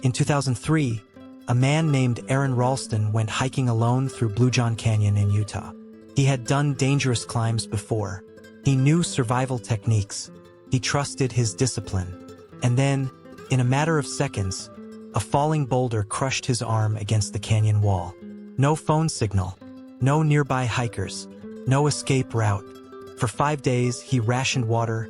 In 2003, a man named Aaron Ralston went hiking alone through Blue John Canyon in Utah. He had done dangerous climbs before. He knew survival techniques. He trusted his discipline. And then, in a matter of seconds, a falling boulder crushed his arm against the canyon wall. No phone signal, no nearby hikers, no escape route. For 5 days, he rationed water,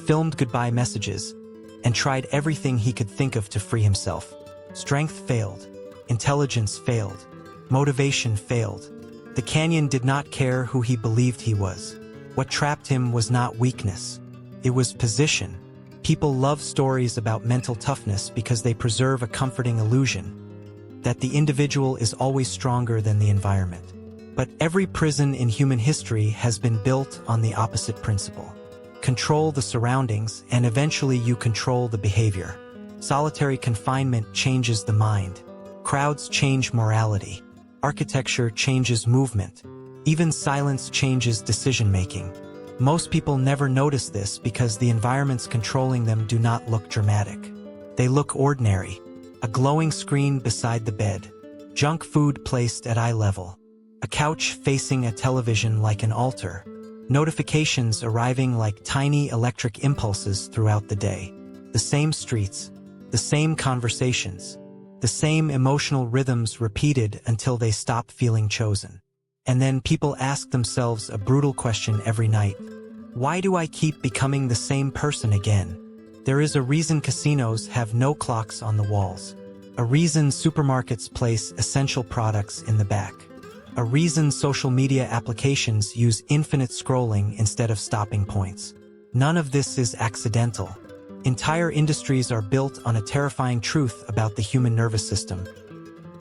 filmed goodbye messages, and tried everything he could think of to free himself. Strength failed, intelligence failed, motivation failed. The canyon did not care who he believed he was. What trapped him was not weakness. It was position. People love stories about mental toughness because they preserve a comforting illusion that the individual is always stronger than the environment. But every prison in human history has been built on the opposite principle. Control the surroundings, and eventually you control the behavior. Solitary confinement changes the mind. Crowds change morality. Architecture changes movement. Even silence changes decision-making. Most people never notice this because the environments controlling them do not look dramatic. They look ordinary. A glowing screen beside the bed. Junk food placed at eye level. A couch facing a television like an altar. Notifications arriving like tiny electric impulses throughout the day. The same streets, the same conversations, the same emotional rhythms repeated until they stop feeling chosen. And then people ask themselves a brutal question every night. Why do I keep becoming the same person again? There is a reason casinos have no clocks on the walls. A reason supermarkets place essential products in the back. A reason social media applications use infinite scrolling instead of stopping points. None of this is accidental. Entire industries are built on a terrifying truth about the human nervous system.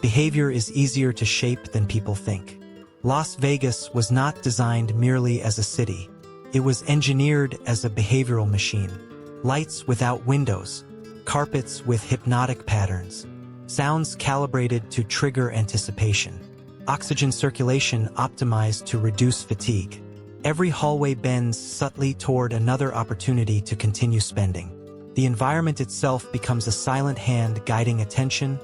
Behavior is easier to shape than people think. Las Vegas was not designed merely as a city. It was engineered as a behavioral machine. Lights without windows, carpets with hypnotic patterns, sounds calibrated to trigger anticipation, oxygen circulation optimized to reduce fatigue. Every hallway bends subtly toward another opportunity to continue spending. The environment itself becomes a silent hand guiding attention,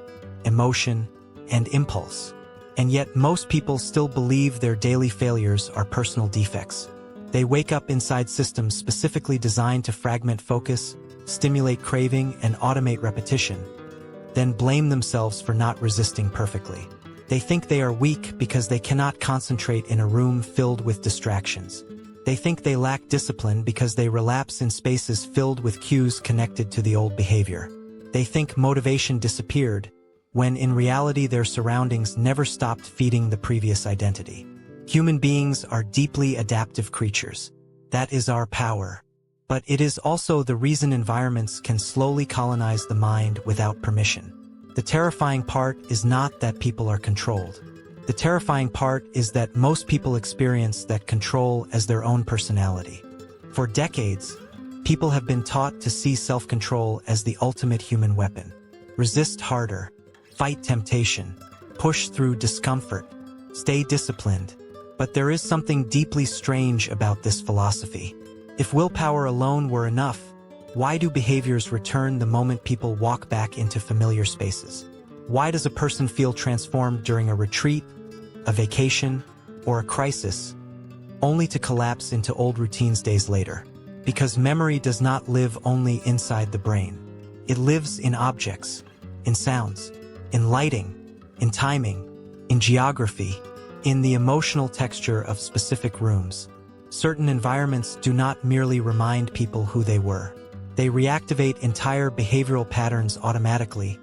emotion, and impulse. And yet most people still believe their daily failures are personal defects. They wake up inside systems specifically designed to fragment focus, stimulate craving, and automate repetition, then blame themselves for not resisting perfectly. They think they are weak because they cannot concentrate in a room filled with distractions. They think they lack discipline because they relapse in spaces filled with cues connected to the old behavior. They think motivation disappeared, when in reality their surroundings never stopped feeding the previous identity. Human beings are deeply adaptive creatures. That is our power. But it is also the reason environments can slowly colonize the mind without permission. The terrifying part is not that people are controlled. The terrifying part is that most people experience that control as their own personality. For decades, people have been taught to see self-control as the ultimate human weapon. Resist harder, fight temptation, push through discomfort, stay disciplined. But there is something deeply strange about this philosophy. If willpower alone were enough, why do behaviors return the moment people walk back into familiar spaces? Why does a person feel transformed during a retreat, a vacation, or a crisis, only to collapse into old routines days later? Because memory does not live only inside the brain. It lives in objects, in sounds, in lighting, in timing, in geography, in the emotional texture of specific rooms. Certain environments do not merely remind people who they were. They reactivate entire behavioral patterns automatically,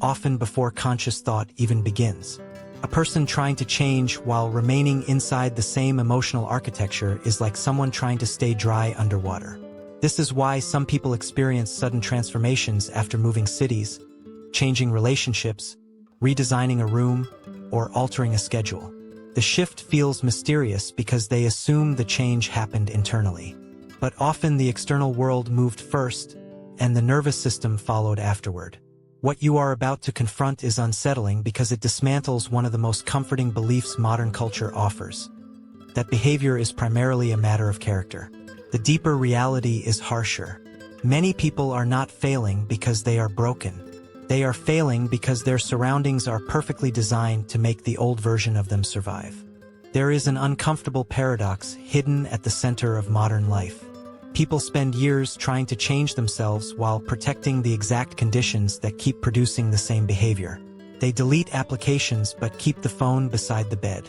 often before conscious thought even begins. A person trying to change while remaining inside the same emotional architecture is like someone trying to stay dry underwater. This is why some people experience sudden transformations after moving cities, changing relationships, redesigning a room, or altering a schedule. The shift feels mysterious because they assume the change happened internally. But often the external world moved first, and the nervous system followed afterward. What you are about to confront is unsettling because it dismantles one of the most comforting beliefs modern culture offers: that behavior is primarily a matter of character. The deeper reality is harsher. Many people are not failing because they are broken. They are failing because their surroundings are perfectly designed to make the old version of them survive. There is an uncomfortable paradox hidden at the center of modern life. People spend years trying to change themselves while protecting the exact conditions that keep producing the same behavior. They delete applications but keep the phone beside the bed.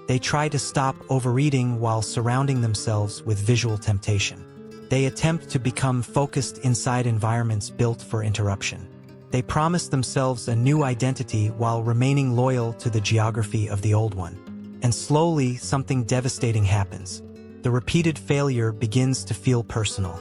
They try to stop overeating while surrounding themselves with visual temptation. They attempt to become focused inside environments built for interruption. They promise themselves a new identity while remaining loyal to the geography of the old one. And slowly, something devastating happens. The repeated failure begins to feel personal.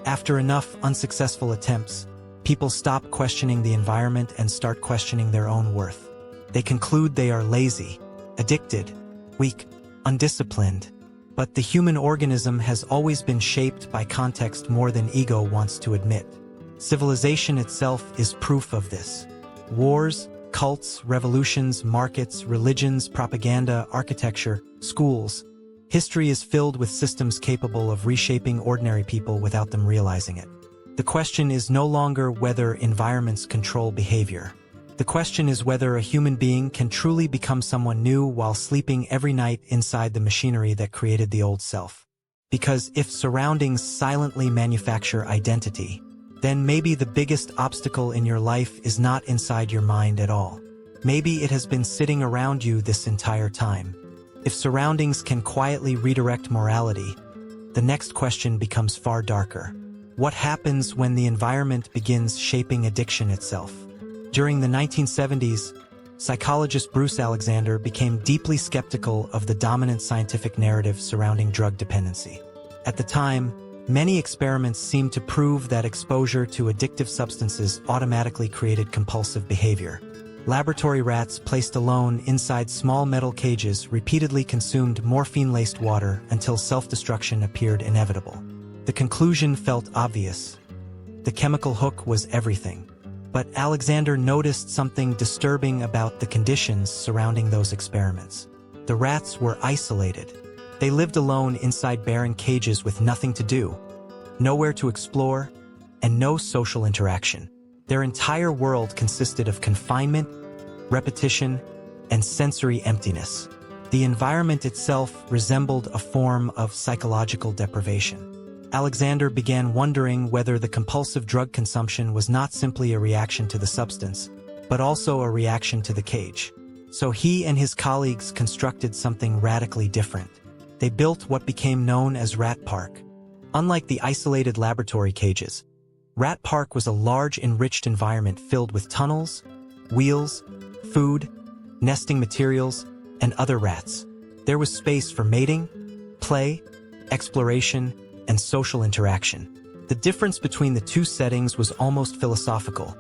After enough unsuccessful attempts, people stop questioning the environment and start questioning their own worth. They conclude they are lazy, addicted, weak, undisciplined. But the human organism has always been shaped by context more than ego wants to admit. Civilization itself is proof of this. Wars, cults, revolutions, markets, religions, propaganda, architecture, schools. History is filled with systems capable of reshaping ordinary people without them realizing it. The question is no longer whether environments control behavior. The question is whether a human being can truly become someone new while sleeping every night inside the machinery that created the old self. Because if surroundings silently manufacture identity, then maybe the biggest obstacle in your life is not inside your mind at all. Maybe it has been sitting around you this entire time. If surroundings can quietly redirect morality, the next question becomes far darker. What happens when the environment begins shaping addiction itself? During the 1970s, psychologist Bruce Alexander became deeply skeptical of the dominant scientific narrative surrounding drug dependency. At the time, many experiments seemed to prove that exposure to addictive substances automatically created compulsive behavior. Laboratory rats placed alone inside small metal cages repeatedly consumed morphine-laced water until self-destruction appeared inevitable. The conclusion felt obvious. The chemical hook was everything. But Alexander noticed something disturbing about the conditions surrounding those experiments. The rats were isolated. They lived alone inside barren cages with nothing to do, nowhere to explore, and no social interaction. Their entire world consisted of confinement, repetition, and sensory emptiness. The environment itself resembled a form of psychological deprivation. Alexander began wondering whether the compulsive drug consumption was not simply a reaction to the substance, but also a reaction to the cage. So he and his colleagues constructed something radically different. They built what became known as Rat Park. Unlike the isolated laboratory cages, Rat Park was a large enriched environment filled with tunnels, wheels, food, nesting materials, and other rats. There was space for mating, play, exploration, and social interaction. The difference between the two settings was almost philosophical.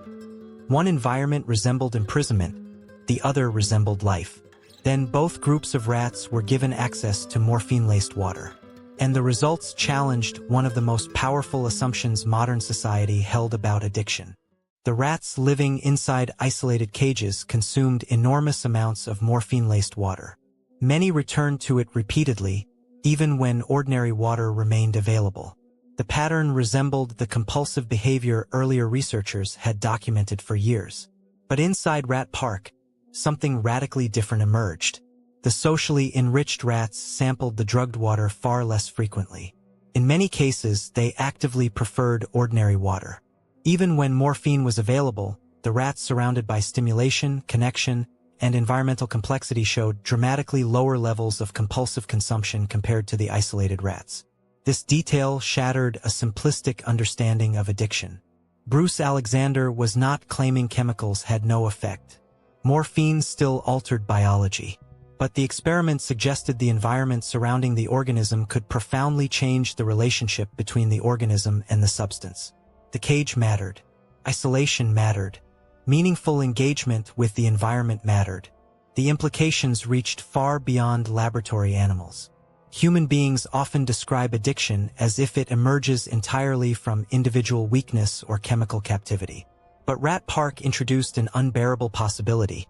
One environment resembled imprisonment, the other resembled life. Then both groups of rats were given access to morphine-laced water. And the results challenged one of the most powerful assumptions modern society held about addiction. The rats living inside isolated cages consumed enormous amounts of morphine-laced water. Many returned to it repeatedly, even when ordinary water remained available. The pattern resembled the compulsive behavior earlier researchers had documented for years. But inside Rat Park, something radically different emerged. The socially enriched rats sampled the drugged water far less frequently. In many cases, they actively preferred ordinary water. Even when morphine was available, the rats surrounded by stimulation, connection, and environmental complexity showed dramatically lower levels of compulsive consumption compared to the isolated rats. This detail shattered a simplistic understanding of addiction. Bruce Alexander was not claiming chemicals had no effect. Morphine still altered biology. But the experiment suggested the environment surrounding the organism could profoundly change the relationship between the organism and the substance. The cage mattered. Isolation mattered. Meaningful engagement with the environment mattered. The implications reached far beyond laboratory animals. Human beings often describe addiction as if it emerges entirely from individual weakness or chemical captivity. But Rat Park introduced an unbearable possibility.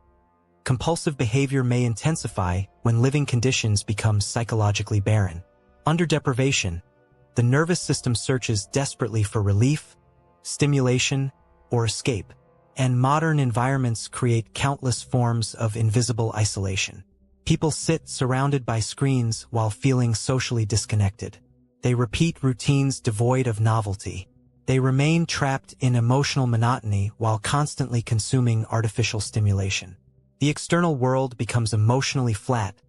Compulsive behavior may intensify when living conditions become psychologically barren. Under deprivation, the nervous system searches desperately for relief, stimulation, or escape. And modern environments create countless forms of invisible isolation. People sit surrounded by screens while feeling socially disconnected. They repeat routines devoid of novelty. They remain trapped in emotional monotony while constantly consuming artificial stimulation. The external world becomes emotionally flat,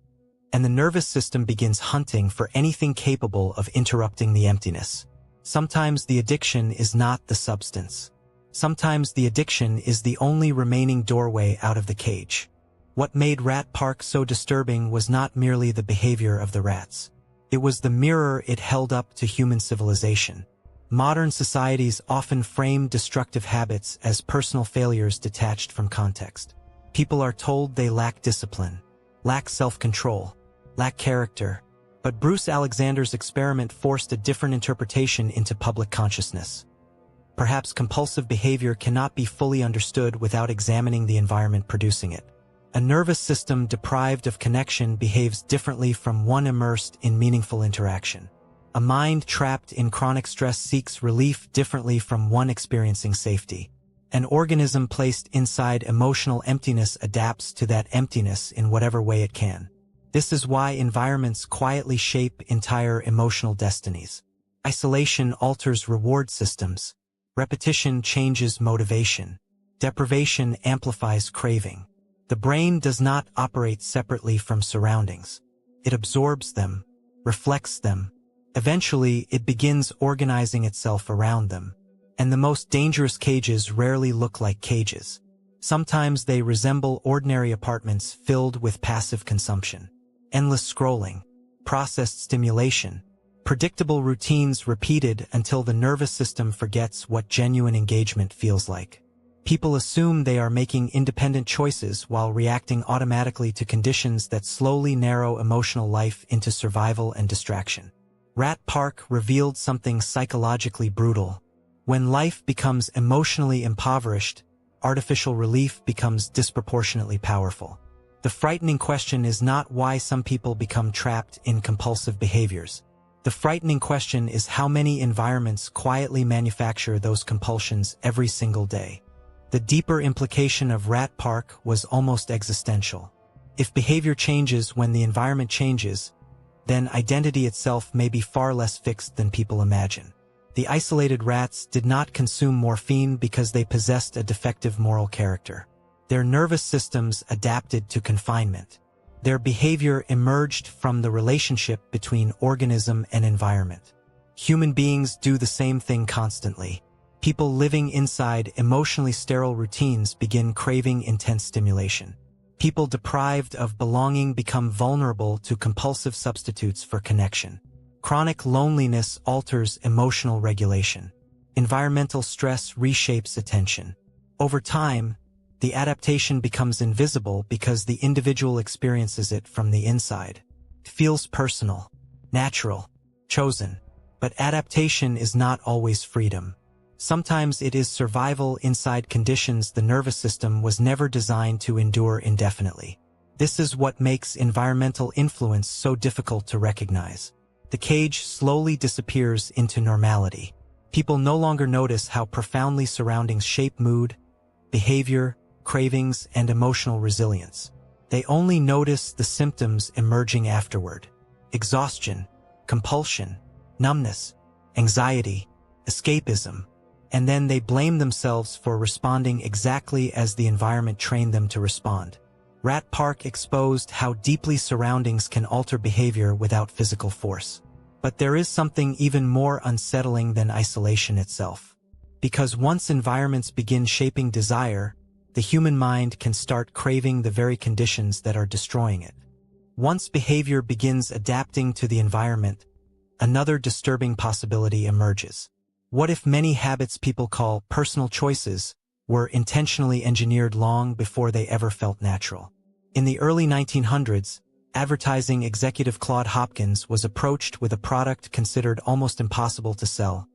and the nervous system begins hunting for anything capable of interrupting the emptiness. Sometimes the addiction is not the substance. Sometimes the addiction is the only remaining doorway out of the cage. What made Rat Park so disturbing was not merely the behavior of the rats. It was the mirror it held up to human civilization. Modern societies often frame destructive habits as personal failures detached from context. People are told they lack discipline, lack self-control, lack character. But Bruce Alexander's experiment forced a different interpretation into public consciousness. Perhaps compulsive behavior cannot be fully understood without examining the environment producing it. A nervous system deprived of connection behaves differently from one immersed in meaningful interaction. A mind trapped in chronic stress seeks relief differently from one experiencing safety. An organism placed inside emotional emptiness adapts to that emptiness in whatever way it can. This is why environments quietly shape entire emotional destinies. Isolation alters reward systems. Repetition changes motivation. Deprivation amplifies craving. The brain does not operate separately from surroundings. It absorbs them, reflects them. Eventually, it begins organizing itself around them. And the most dangerous cages rarely look like cages. Sometimes they resemble ordinary apartments filled with passive consumption. Endless scrolling, processed stimulation, predictable routines repeated until the nervous system forgets what genuine engagement feels like. People assume they are making independent choices while reacting automatically to conditions that slowly narrow emotional life into survival and distraction. Rat Park revealed something psychologically brutal. When life becomes emotionally impoverished, artificial relief becomes disproportionately powerful. The frightening question is not why some people become trapped in compulsive behaviors. The frightening question is how many environments quietly manufacture those compulsions every single day. The deeper implication of Rat Park was almost existential. If behavior changes when the environment changes, then identity itself may be far less fixed than people imagine. The isolated rats did not consume morphine because they possessed a defective moral character. Their nervous systems adapted to confinement. Their behavior emerged from the relationship between organism and environment. Human beings do the same thing constantly. People living inside emotionally sterile routines begin craving intense stimulation. People deprived of belonging become vulnerable to compulsive substitutes for connection. Chronic loneliness alters emotional regulation. Environmental stress reshapes attention. Over time, the adaptation becomes invisible because the individual experiences it from the inside. It feels personal, natural, chosen. But adaptation is not always freedom. Sometimes it is survival inside conditions the nervous system was never designed to endure indefinitely. This is what makes environmental influence so difficult to recognize. The cage slowly disappears into normality. People no longer notice how profoundly surroundings shape mood, behavior, cravings, and emotional resilience. They only notice the symptoms emerging afterward: exhaustion, compulsion, numbness, anxiety, escapism, and then they blame themselves for responding exactly as the environment trained them to respond. Rat Park exposed how deeply surroundings can alter behavior without physical force. But there is something even more unsettling than isolation itself. Because once environments begin shaping desire, the human mind can start craving the very conditions that are destroying it. Once behavior begins adapting to the environment, another disturbing possibility emerges. What if many habits people call personal choices were intentionally engineered long before they ever felt natural? In the early 1900s, advertising executive Claude Hopkins was approached with a product considered almost impossible to sell: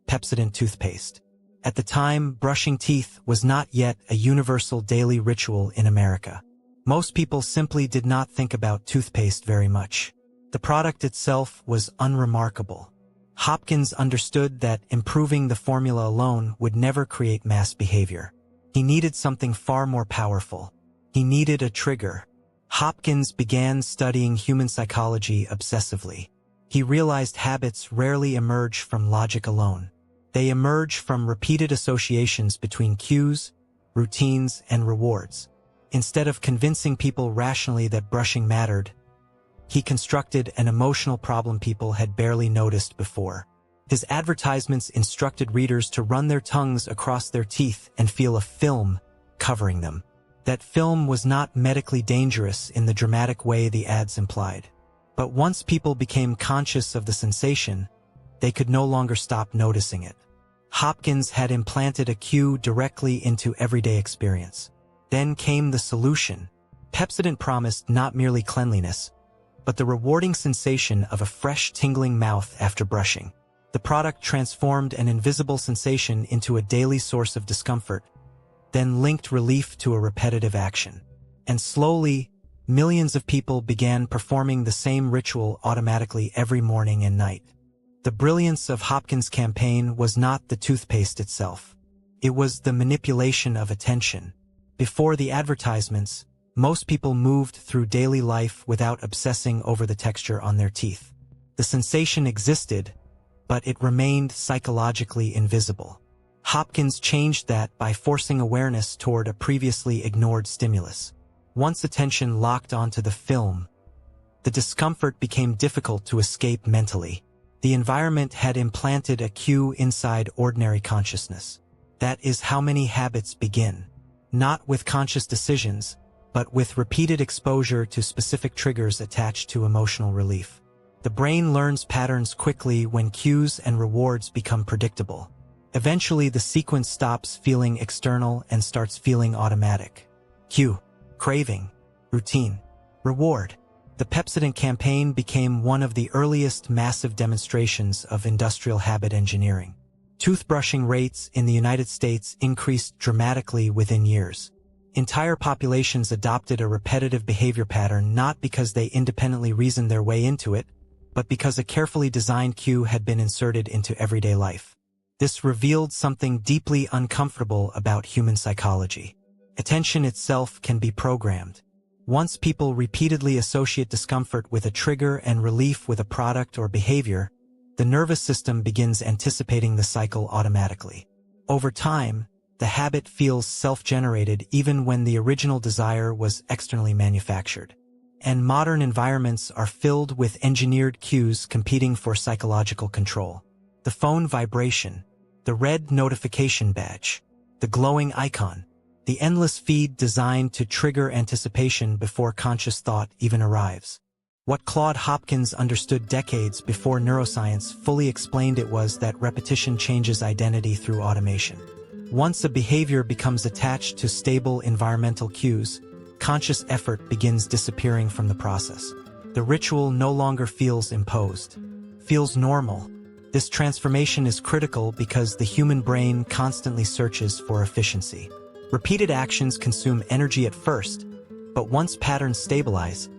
Pepsodent toothpaste. At the time, brushing teeth was not yet a universal daily ritual in America. Most people simply did not think about toothpaste very much. The product itself was unremarkable. Hopkins understood that improving the formula alone would never create mass behavior. He needed something far more powerful. He needed a trigger. Hopkins began studying human psychology obsessively. He realized habits rarely emerge from logic alone. They emerge from repeated associations between cues, routines, and rewards. Instead of convincing people rationally that brushing mattered, he constructed an emotional problem people had barely noticed before. His advertisements instructed readers to run their tongues across their teeth and feel a film covering them. That film was not medically dangerous in the dramatic way the ads implied. But once people became conscious of the sensation, they could no longer stop noticing it. Hopkins had implanted a cue directly into everyday experience. Then came the solution. Pepsodent promised not merely cleanliness, but the rewarding sensation of a fresh, tingling mouth after brushing. The product transformed an invisible sensation into a daily source of discomfort, then linked relief to a repetitive action. And slowly, millions of people began performing the same ritual automatically every morning and night. The brilliance of Hopkins' campaign was not the toothpaste itself. It was the manipulation of attention. Before the advertisements, most people moved through daily life without obsessing over the texture on their teeth. The sensation existed, but it remained psychologically invisible. Hopkins changed that by forcing awareness toward a previously ignored stimulus. Once attention locked onto the film, the discomfort became difficult to escape mentally. The environment had implanted a cue inside ordinary consciousness. That is how many habits begin. Not with conscious decisions, but with repeated exposure to specific triggers attached to emotional relief. The brain learns patterns quickly when cues and rewards become predictable. Eventually, the sequence stops feeling external and starts feeling automatic. Cue, craving, routine, reward. The Pepsodent campaign became one of the earliest massive demonstrations of industrial habit engineering. Toothbrushing rates in the United States increased dramatically within years. Entire populations adopted a repetitive behavior pattern not because they independently reasoned their way into it, but because a carefully designed cue had been inserted into everyday life. This revealed something deeply uncomfortable about human psychology. Attention itself can be programmed. Once people repeatedly associate discomfort with a trigger and relief with a product or behavior, the nervous system begins anticipating the cycle automatically. Over time, the habit feels self-generated even when the original desire was externally manufactured. And modern environments are filled with engineered cues competing for psychological control. The phone vibration, the red notification badge, the glowing icon, the endless feed designed to trigger anticipation before conscious thought even arrives. What Claude Hopkins understood decades before neuroscience fully explained it was that repetition changes identity through automation. Once a behavior becomes attached to stable environmental cues, conscious effort begins disappearing from the process. The ritual no longer feels imposed, feels normal. This transformation is critical because the human brain constantly searches for efficiency. Repeated actions consume energy at first, but once patterns stabilize,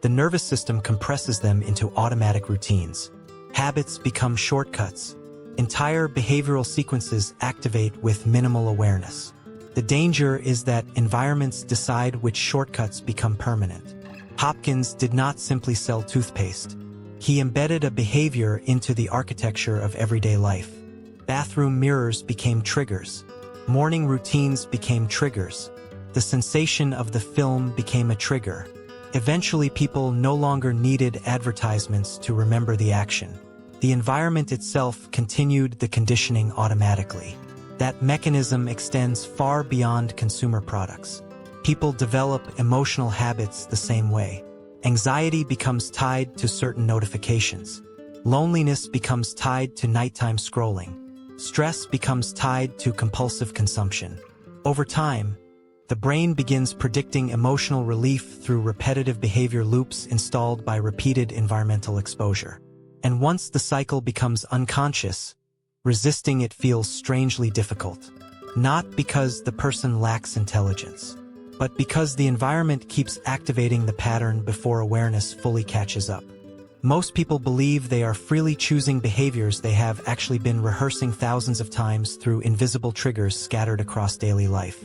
the nervous system compresses them into automatic routines. Habits become shortcuts. Entire behavioral sequences activate with minimal awareness. The danger is that environments decide which shortcuts become permanent. Hopkins did not simply sell toothpaste. He embedded a behavior into the architecture of everyday life. Bathroom mirrors became triggers. Morning routines became triggers. The sensation of the film became a trigger. Eventually, people no longer needed advertisements to remember the action. The environment itself continued the conditioning automatically. That mechanism extends far beyond consumer products. People develop emotional habits the same way. Anxiety becomes tied to certain notifications. Loneliness becomes tied to nighttime scrolling. Stress becomes tied to compulsive consumption. Over time, the brain begins predicting emotional relief through repetitive behavior loops installed by repeated environmental exposure. And once the cycle becomes unconscious, resisting it feels strangely difficult. Not because the person lacks intelligence, but because the environment keeps activating the pattern before awareness fully catches up. Most people believe they are freely choosing behaviors they have actually been rehearsing thousands of times through invisible triggers scattered across daily life.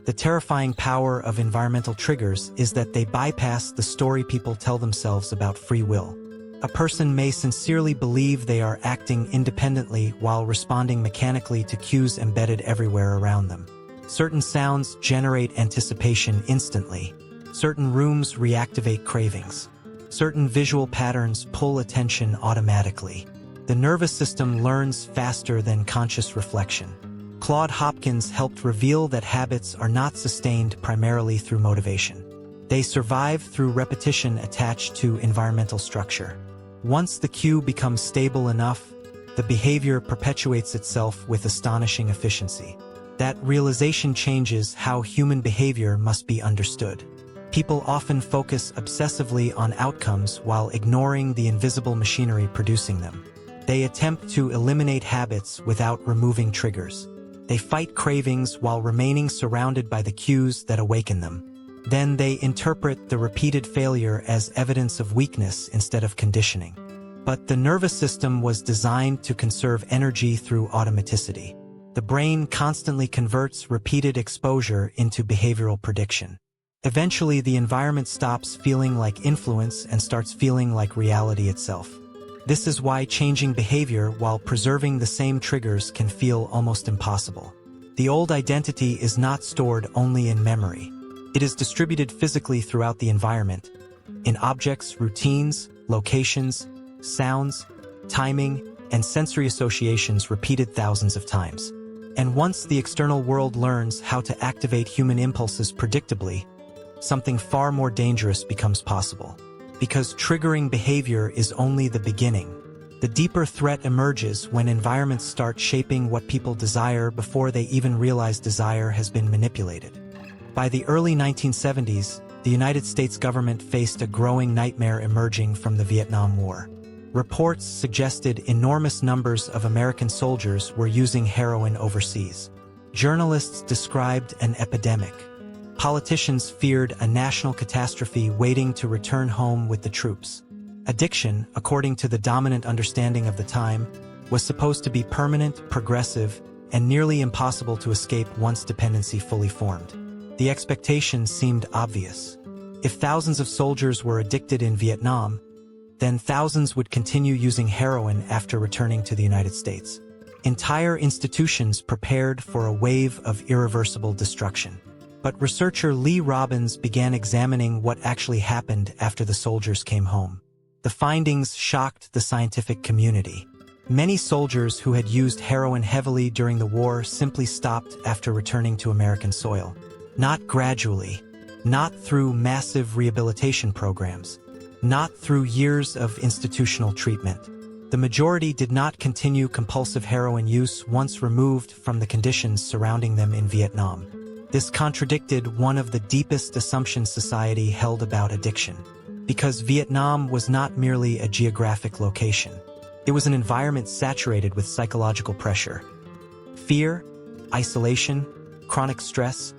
The terrifying power of environmental triggers is that they bypass the story people tell themselves about free will. A person may sincerely believe they are acting independently while responding mechanically to cues embedded everywhere around them. Certain sounds generate anticipation instantly. Certain rooms reactivate cravings. Certain visual patterns pull attention automatically. The nervous system learns faster than conscious reflection. Claude Hopkins helped reveal that habits are not sustained primarily through motivation. They survive through repetition attached to environmental structure. Once the cue becomes stable enough, the behavior perpetuates itself with astonishing efficiency. That realization changes how human behavior must be understood. People often focus obsessively on outcomes while ignoring the invisible machinery producing them. They attempt to eliminate habits without removing triggers. They fight cravings while remaining surrounded by the cues that awaken them. Then they interpret the repeated failure as evidence of weakness instead of conditioning. But the nervous system was designed to conserve energy through automaticity. The brain constantly converts repeated exposure into behavioral prediction. Eventually, the environment stops feeling like influence and starts feeling like reality itself. This is why changing behavior while preserving the same triggers can feel almost impossible. The old identity is not stored only in memory. It is distributed physically throughout the environment, in objects, routines, locations, sounds, timing, and sensory associations repeated thousands of times. And once the external world learns how to activate human impulses predictably, something far more dangerous becomes possible. Because triggering behavior is only the beginning. The deeper threat emerges when environments start shaping what people desire before they even realize desire has been manipulated. By the early 1970s, the United States government faced a growing nightmare emerging from the Vietnam War. Reports suggested enormous numbers of American soldiers were using heroin overseas. Journalists described an epidemic. Politicians feared a national catastrophe waiting to return home with the troops. Addiction, according to the dominant understanding of the time, was supposed to be permanent, progressive, and nearly impossible to escape once dependency fully formed. The expectation seemed obvious. If thousands of soldiers were addicted in Vietnam, then thousands would continue using heroin after returning to the United States. Entire institutions prepared for a wave of irreversible destruction. But researcher Lee Robbins began examining what actually happened after the soldiers came home. The findings shocked the scientific community. Many soldiers who had used heroin heavily during the war simply stopped after returning to American soil. Not gradually, not through massive rehabilitation programs, not through years of institutional treatment. The majority did not continue compulsive heroin use once removed from the conditions surrounding them in Vietnam. This contradicted one of the deepest assumptions society held about addiction. Because Vietnam was not merely a geographic location. It was an environment saturated with psychological pressure. Fear, isolation, chronic stress,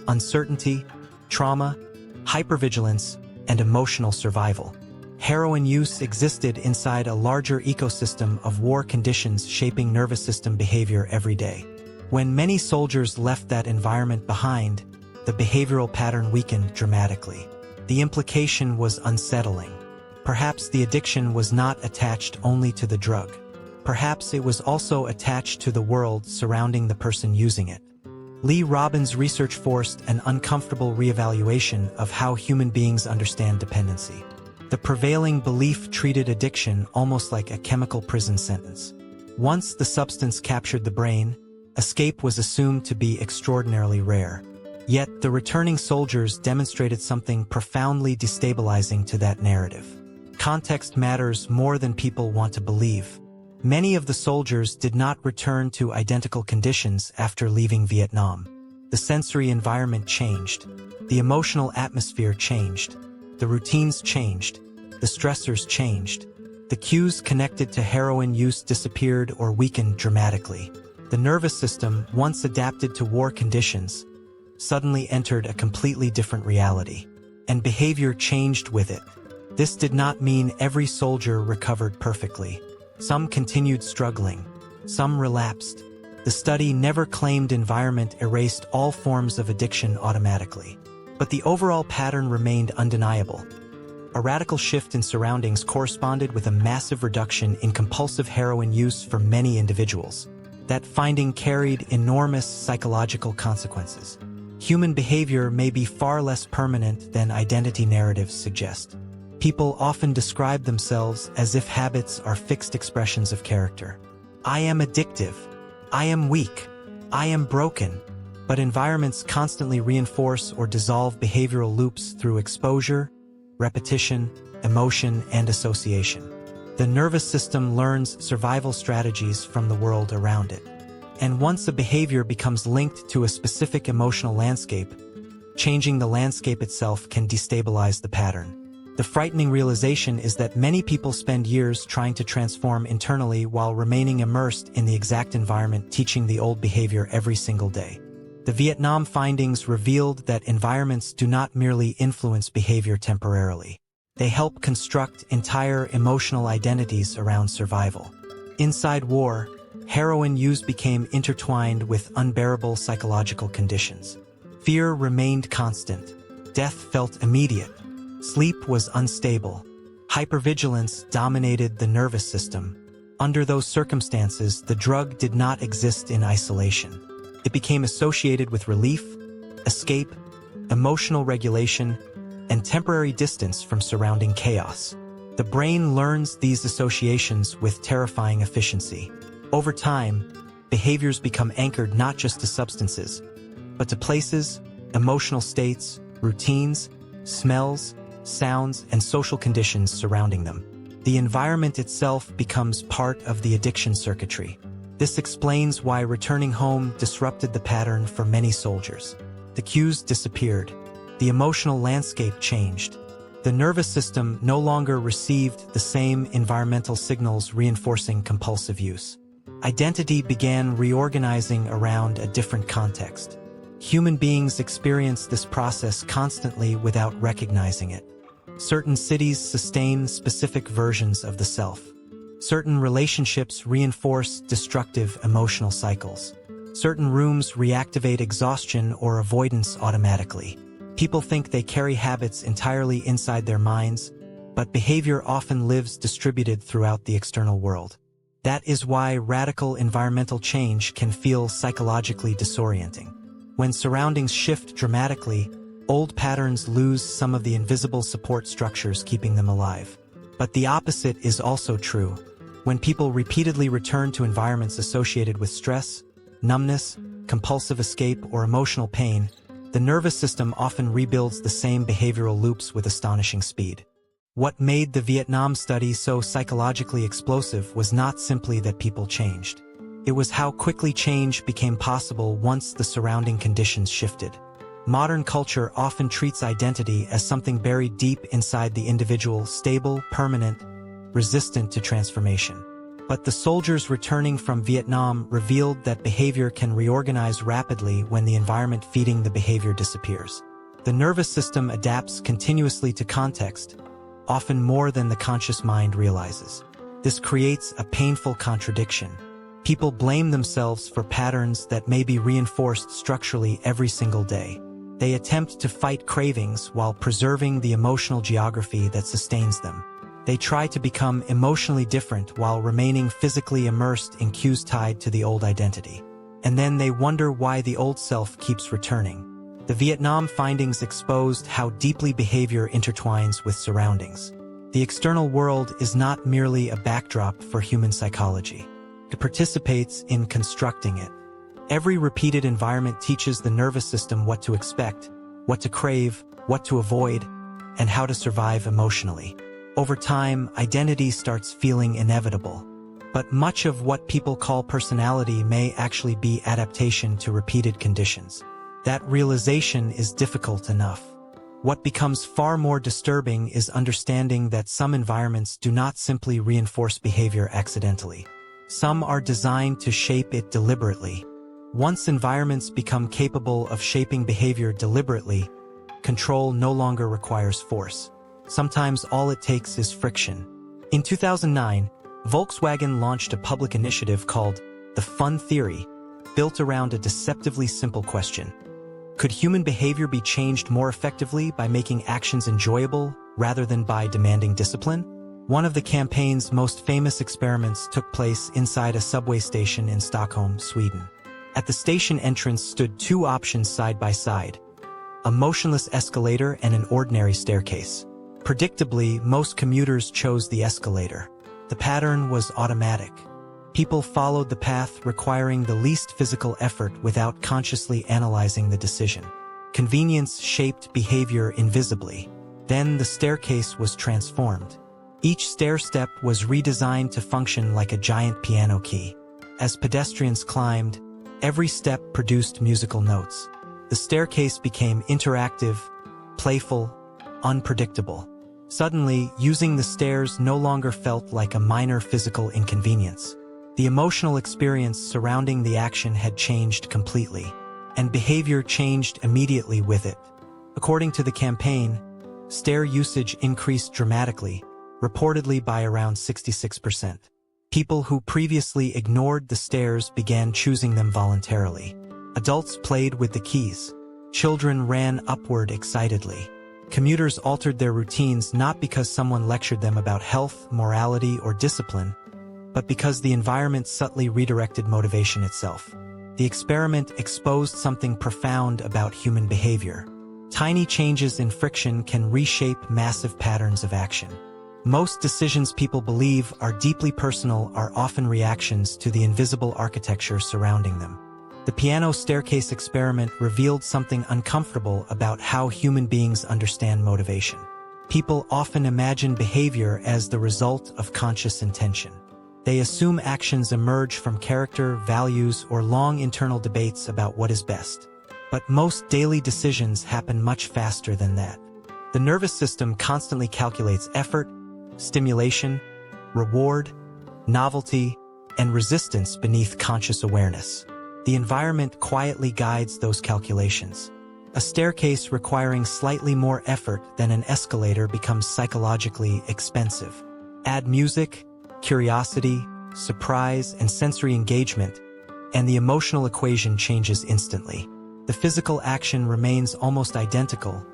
uncertainty, trauma, hypervigilance, and emotional survival. Heroin use existed inside a larger ecosystem of war conditions shaping nervous system behavior every day. When many soldiers left that environment behind, the behavioral pattern weakened dramatically. The implication was unsettling. Perhaps the addiction was not attached only to the drug. Perhaps it was also attached to the world surrounding the person using it. Lee Robbins' research forced an uncomfortable reevaluation of how human beings understand dependency. The prevailing belief treated addiction almost like a chemical prison sentence. Once the substance captured the brain, escape was assumed to be extraordinarily rare. Yet the returning soldiers demonstrated something profoundly destabilizing to that narrative. Context matters more than people want to believe. Many of the soldiers did not return to identical conditions after leaving Vietnam. The sensory environment changed. The emotional atmosphere changed. The routines changed. The stressors changed. The cues connected to heroin use disappeared or weakened dramatically. The nervous system, once adapted to war conditions, suddenly entered a completely different reality. And behavior changed with it. This did not mean every soldier recovered perfectly. Some continued struggling. Some relapsed. The study never claimed environment erased all forms of addiction automatically, but the overall pattern remained undeniable. A radical shift in surroundings corresponded with a massive reduction in compulsive heroin use for many individuals. That finding carried enormous psychological consequences. Human behavior may be far less permanent than identity narratives suggest. People often describe themselves as if habits are fixed expressions of character. I am addictive. I am weak. I am broken. But environments constantly reinforce or dissolve behavioral loops through exposure, repetition, emotion, and association. The nervous system learns survival strategies from the world around it. And once a behavior becomes linked to a specific emotional landscape, changing the landscape itself can destabilize the pattern. The frightening realization is that many people spend years trying to transform internally while remaining immersed in the exact environment teaching the old behavior every single day. The Vietnam findings revealed that environments do not merely influence behavior temporarily. They help construct entire emotional identities around survival. Inside war, heroin use became intertwined with unbearable psychological conditions. Fear remained constant. Death felt immediate. Sleep was unstable. Hypervigilance dominated the nervous system. Under those circumstances, the drug did not exist in isolation. It became associated with relief, escape, emotional regulation, and temporary distance from surrounding chaos. The brain learns these associations with terrifying efficiency. Over time, behaviors become anchored not just to substances, but to places, emotional states, routines, smells, sounds, and social conditions surrounding them. The environment itself becomes part of the addiction circuitry. This explains why returning home disrupted the pattern for many soldiers. The cues disappeared. The emotional landscape changed. The nervous system no longer received the same environmental signals reinforcing compulsive use. Identity began reorganizing around a different context. Human beings experience this process constantly without recognizing it. Certain cities sustain specific versions of the self. Certain relationships reinforce destructive emotional cycles. Certain rooms reactivate exhaustion or avoidance automatically. People think they carry habits entirely inside their minds, but behavior often lives distributed throughout the external world. That is why radical environmental change can feel psychologically disorienting. When surroundings shift dramatically, old patterns lose some of the invisible support structures keeping them alive. But the opposite is also true. When people repeatedly return to environments associated with stress, numbness, compulsive escape, or emotional pain, the nervous system often rebuilds the same behavioral loops with astonishing speed. What made the Vietnam study so psychologically explosive was not simply that people changed. It was how quickly change became possible once the surrounding conditions shifted. Modern culture often treats identity as something buried deep inside the individual, stable, permanent, resistant to transformation. But the soldiers returning from Vietnam revealed that behavior can reorganize rapidly when the environment feeding the behavior disappears. The nervous system adapts continuously to context, often more than the conscious mind realizes. This creates a painful contradiction. People blame themselves for patterns that may be reinforced structurally every single day. They attempt to fight cravings while preserving the emotional geography that sustains them. They try to become emotionally different while remaining physically immersed in cues tied to the old identity. And then they wonder why the old self keeps returning. The Vietnam findings exposed how deeply behavior intertwines with surroundings. The external world is not merely a backdrop for human psychology. It participates in constructing it. Every repeated environment teaches the nervous system what to expect, what to crave, what to avoid, and how to survive emotionally. Over time, identity starts feeling inevitable. But much of what people call personality may actually be adaptation to repeated conditions. That realization is difficult enough. What becomes far more disturbing is understanding that some environments do not simply reinforce behavior accidentally. Some are designed to shape it deliberately. Once environments become capable of shaping behavior deliberately, control no longer requires force. Sometimes all it takes is friction. In 2009, Volkswagen launched a public initiative called the Fun Theory, built around a deceptively simple question. Could human behavior be changed more effectively by making actions enjoyable rather than by demanding discipline? One of the campaign's most famous experiments took place inside a subway station in Stockholm, Sweden. At the station entrance stood two options side by side: a motionless escalator and an ordinary staircase. Predictably, most commuters chose the escalator. The pattern was automatic. People followed the path, requiring the least physical effort without consciously analyzing the decision. Convenience shaped behavior invisibly. Then the staircase was transformed. Each stair-step was redesigned to function like a giant piano key. As pedestrians climbed, every step produced musical notes. The staircase became interactive, playful, unpredictable. Suddenly, using the stairs no longer felt like a minor physical inconvenience. The emotional experience surrounding the action had changed completely, and behavior changed immediately with it. According to the campaign, stair usage increased dramatically, reportedly by around 66%. People who previously ignored the stairs began choosing them voluntarily. Adults played with the keys. Children ran upward excitedly. Commuters altered their routines not because someone lectured them about health, morality, or discipline, but because the environment subtly redirected motivation itself. The experiment exposed something profound about human behavior. Tiny changes in friction can reshape massive patterns of action. Most decisions people believe are deeply personal are often reactions to the invisible architecture surrounding them. The piano staircase experiment revealed something uncomfortable about how human beings understand motivation. People often imagine behavior as the result of conscious intention. They assume actions emerge from character, values, or long internal debates about what is best. But most daily decisions happen much faster than that. The nervous system constantly calculates effort, stimulation, reward, novelty, and resistance beneath conscious awareness. The environment quietly guides those calculations. A staircase requiring slightly more effort than an escalator becomes psychologically expensive. Add music, curiosity, surprise, and sensory engagement, and the emotional equation changes instantly. The physical action remains almost identical,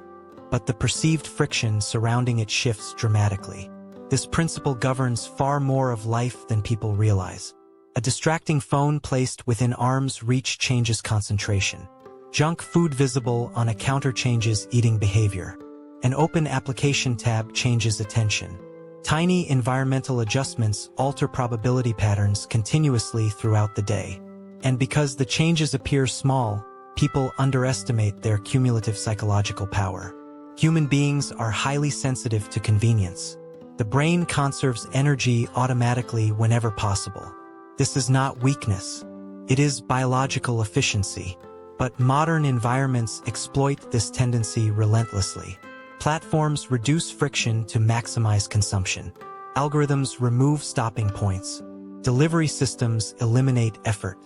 but the perceived friction surrounding it shifts dramatically. This principle governs far more of life than people realize. A distracting phone placed within arm's reach changes concentration. Junk food visible on a counter changes eating behavior. An open application tab changes attention. Tiny environmental adjustments alter probability patterns continuously throughout the day. And because the changes appear small, people underestimate their cumulative psychological power. Human beings are highly sensitive to convenience. The brain conserves energy automatically whenever possible. This is not weakness. It is biological efficiency. But modern environments exploit this tendency relentlessly. Platforms reduce friction to maximize consumption. Algorithms remove stopping points. Delivery systems eliminate effort.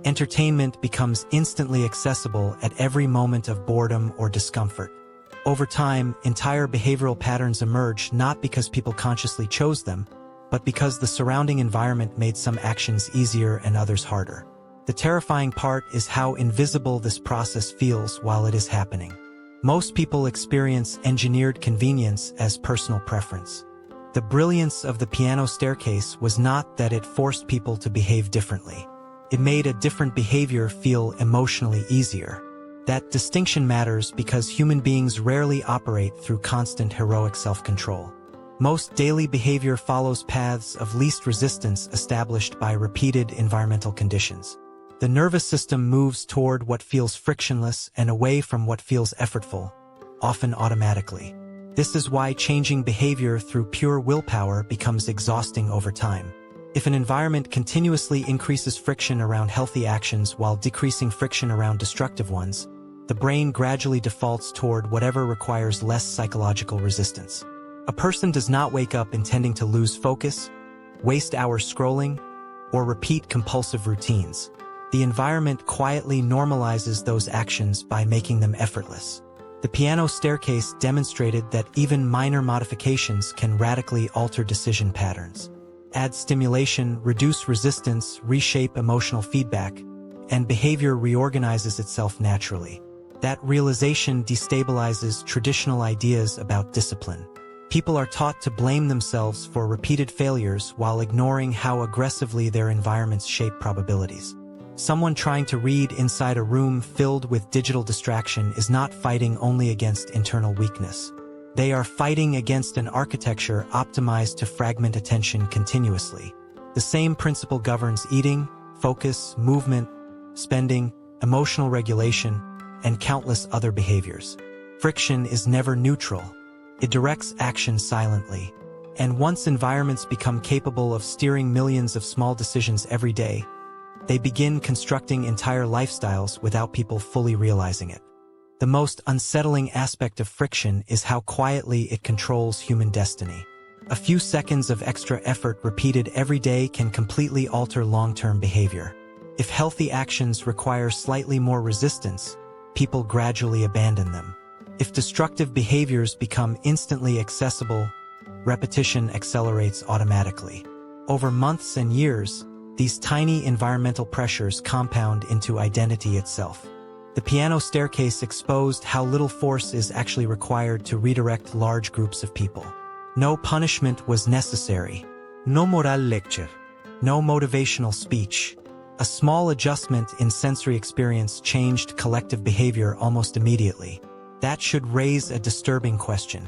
Entertainment becomes instantly accessible at every moment of boredom or discomfort. Over time, entire behavioral patterns emerge not because people consciously chose them, but because the surrounding environment made some actions easier and others harder. The terrifying part is how invisible this process feels while it is happening. Most people experience engineered convenience as personal preference. The brilliance of the piano staircase was not that it forced people to behave differently. It made a different behavior feel emotionally easier. That distinction matters because human beings rarely operate through constant heroic self-control. Most daily behavior follows paths of least resistance established by repeated environmental conditions. The nervous system moves toward what feels frictionless and away from what feels effortful, often automatically. This is why changing behavior through pure willpower becomes exhausting over time. If an environment continuously increases friction around healthy actions while decreasing friction around destructive ones, the brain gradually defaults toward whatever requires less psychological resistance. A person does not wake up intending to lose focus, waste hours scrolling, or repeat compulsive routines. The environment quietly normalizes those actions by making them effortless. The piano staircase demonstrated that even minor modifications can radically alter decision patterns. Add stimulation, reduce resistance, reshape emotional feedback, and behavior reorganizes itself naturally. That realization destabilizes traditional ideas about discipline. People are taught to blame themselves for repeated failures while ignoring how aggressively their environments shape probabilities. Someone trying to read inside a room filled with digital distraction is not fighting only against internal weakness. They are fighting against an architecture optimized to fragment attention continuously. The same principle governs eating, focus, movement, spending, emotional regulation, and countless other behaviors. Friction is never neutral. It directs action silently. And once environments become capable of steering millions of small decisions every day, they begin constructing entire lifestyles without people fully realizing it. The most unsettling aspect of friction is how quietly it controls human destiny. A few seconds of extra effort repeated every day can completely alter long-term behavior. If healthy actions require slightly more resistance, people gradually abandon them. If destructive behaviors become instantly accessible, repetition accelerates automatically. Over months and years, these tiny environmental pressures compound into identity itself. The piano staircase exposed how little force is actually required to redirect large groups of people. No punishment was necessary. No moral lecture. No motivational speech. A small adjustment in sensory experience changed collective behavior almost immediately. That should raise a disturbing question.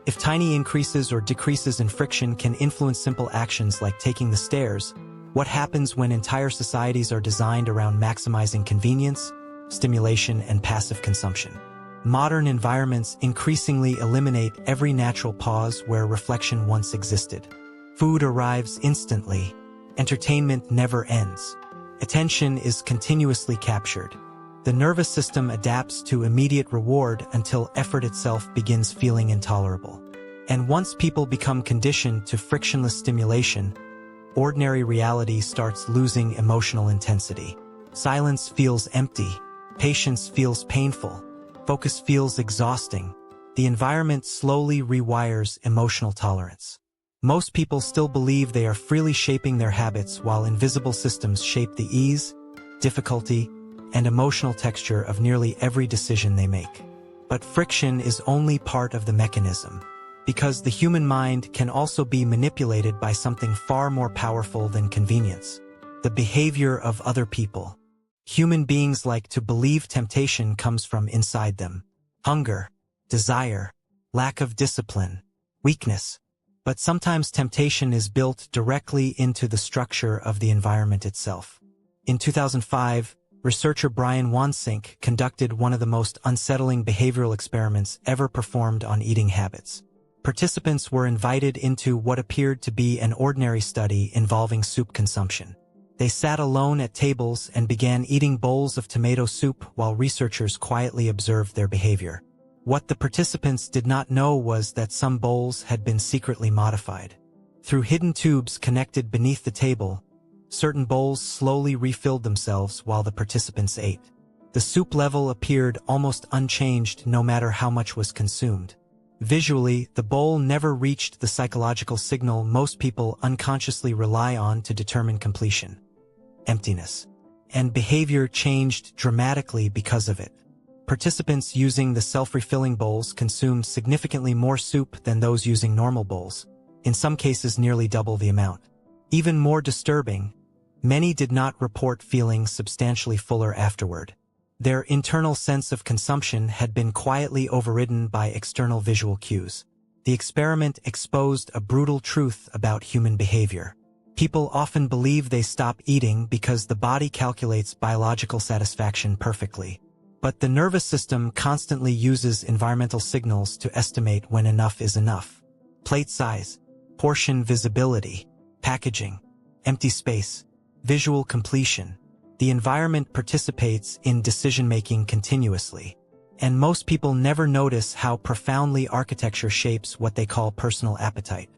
If tiny increases or decreases in friction can influence simple actions like taking the stairs, what happens when entire societies are designed around maximizing convenience, stimulation, and passive consumption? Modern environments increasingly eliminate every natural pause where reflection once existed. Food arrives instantly. Entertainment never ends. Attention is continuously captured. The nervous system adapts to immediate reward until effort itself begins feeling intolerable. And once people become conditioned to frictionless stimulation, ordinary reality starts losing emotional intensity. Silence feels empty. Patience feels painful. Focus feels exhausting. The environment slowly rewires emotional tolerance. Most people still believe they are freely shaping their habits while invisible systems shape the ease, difficulty, and emotional texture of nearly every decision they make. But friction is only part of the mechanism, because the human mind can also be manipulated by something far more powerful than convenience: the behavior of other people. Human beings like to believe temptation comes from inside them. Hunger, desire, lack of discipline, weakness. But sometimes temptation is built directly into the structure of the environment itself. In 2005, researcher Brian Wansink conducted one of the most unsettling behavioral experiments ever performed on eating habits. Participants were invited into what appeared to be an ordinary study involving soup consumption. They sat alone at tables and began eating bowls of tomato soup while researchers quietly observed their behavior. What the participants did not know was that some bowls had been secretly modified. Through hidden tubes connected beneath the table, certain bowls slowly refilled themselves while the participants ate. The soup level appeared almost unchanged no matter how much was consumed. Visually, the bowl never reached the psychological signal most people unconsciously rely on to determine completion: emptiness. And behavior changed dramatically because of it. Participants using the self-refilling bowls consumed significantly more soup than those using normal bowls, in some cases nearly double the amount. Even more disturbing, many did not report feeling substantially fuller afterward. Their internal sense of consumption had been quietly overridden by external visual cues. The experiment exposed a brutal truth about human behavior. People often believe they stop eating because the body calculates biological satisfaction perfectly. But the nervous system constantly uses environmental signals to estimate when enough is enough. Plate size, portion visibility, packaging, empty space, visual completion. The environment participates in decision-making continuously. And most people never notice how profoundly architecture shapes what they call personal appetite.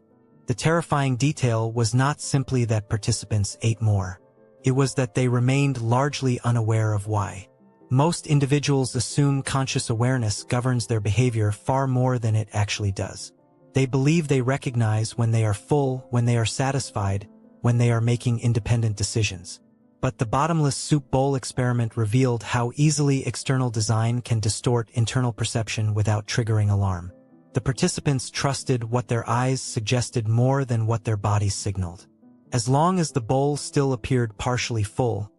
The terrifying detail was not simply that participants ate more. It was that they remained largely unaware of why. Most individuals assume conscious awareness governs their behavior far more than it actually does. They believe they recognize when they are full, when they are satisfied, when they are making independent decisions. But the bottomless soup bowl experiment revealed how easily external design can distort internal perception without triggering alarm. The participants trusted what their eyes suggested more than what their bodies signaled. As long as the bowl still appeared partially full,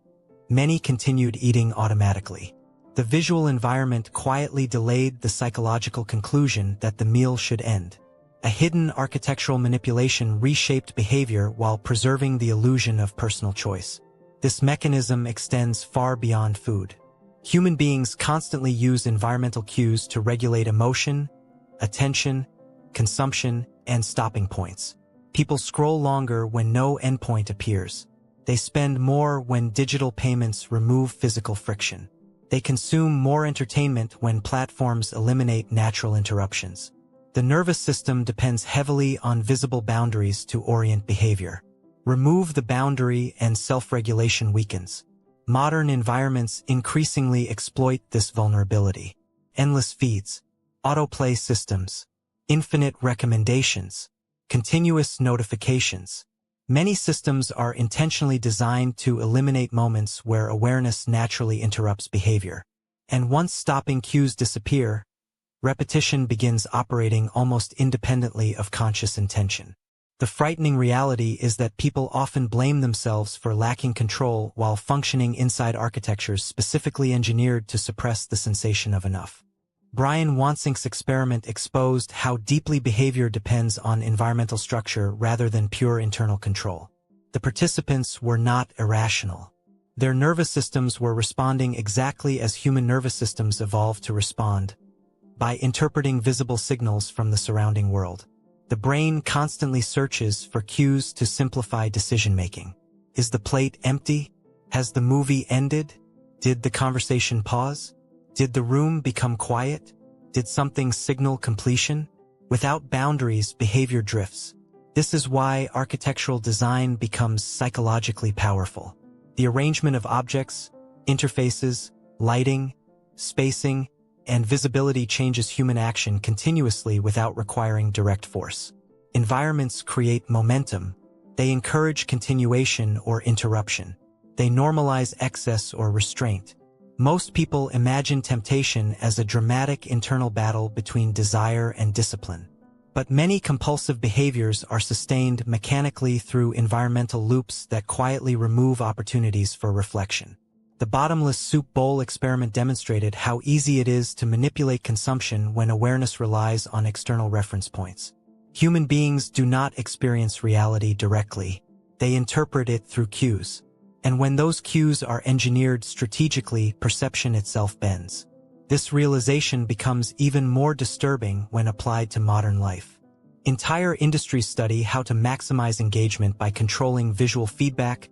many continued eating automatically. The visual environment quietly delayed the psychological conclusion that the meal should end. A hidden architectural manipulation reshaped behavior while preserving the illusion of personal choice. This mechanism extends far beyond food. Human beings constantly use environmental cues to regulate emotion, attention, consumption, and stopping points. People scroll longer when no endpoint appears. They spend more when digital payments remove physical friction. They consume more entertainment when platforms eliminate natural interruptions. The nervous system depends heavily on visible boundaries to orient behavior. Remove the boundary and self-regulation weakens. Modern environments increasingly exploit this vulnerability. Endless feeds, autoplay systems, infinite recommendations, continuous notifications. Many systems are intentionally designed to eliminate moments where awareness naturally interrupts behavior. And once stopping cues disappear, repetition begins operating almost independently of conscious intention. The frightening reality is that people often blame themselves for lacking control while functioning inside architectures specifically engineered to suppress the sensation of enough. Brian Wansink's experiment exposed how deeply behavior depends on environmental structure rather than pure internal control. The participants were not irrational. Their nervous systems were responding exactly as human nervous systems evolved to respond, by interpreting visible signals from the surrounding world. The brain constantly searches for cues to simplify decision-making. Is the plate empty? Has the movie ended? Did the conversation pause? Did the room become quiet? Did something signal completion? Without boundaries, behavior drifts. This is why architectural design becomes psychologically powerful. The arrangement of objects, interfaces, lighting, spacing, and visibility changes human action continuously without requiring direct force. Environments create momentum. They encourage continuation or interruption. They normalize excess or restraint. Most people imagine temptation as a dramatic internal battle between desire and discipline. But many compulsive behaviors are sustained mechanically through environmental loops that quietly remove opportunities for reflection. The bottomless soup bowl experiment demonstrated how easy it is to manipulate consumption when awareness relies on external reference points. Human beings do not experience reality directly. They interpret it through cues. And when those cues are engineered strategically, perception itself bends. This realization becomes even more disturbing when applied to modern life. Entire industries study how to maximize engagement by controlling visual feedback,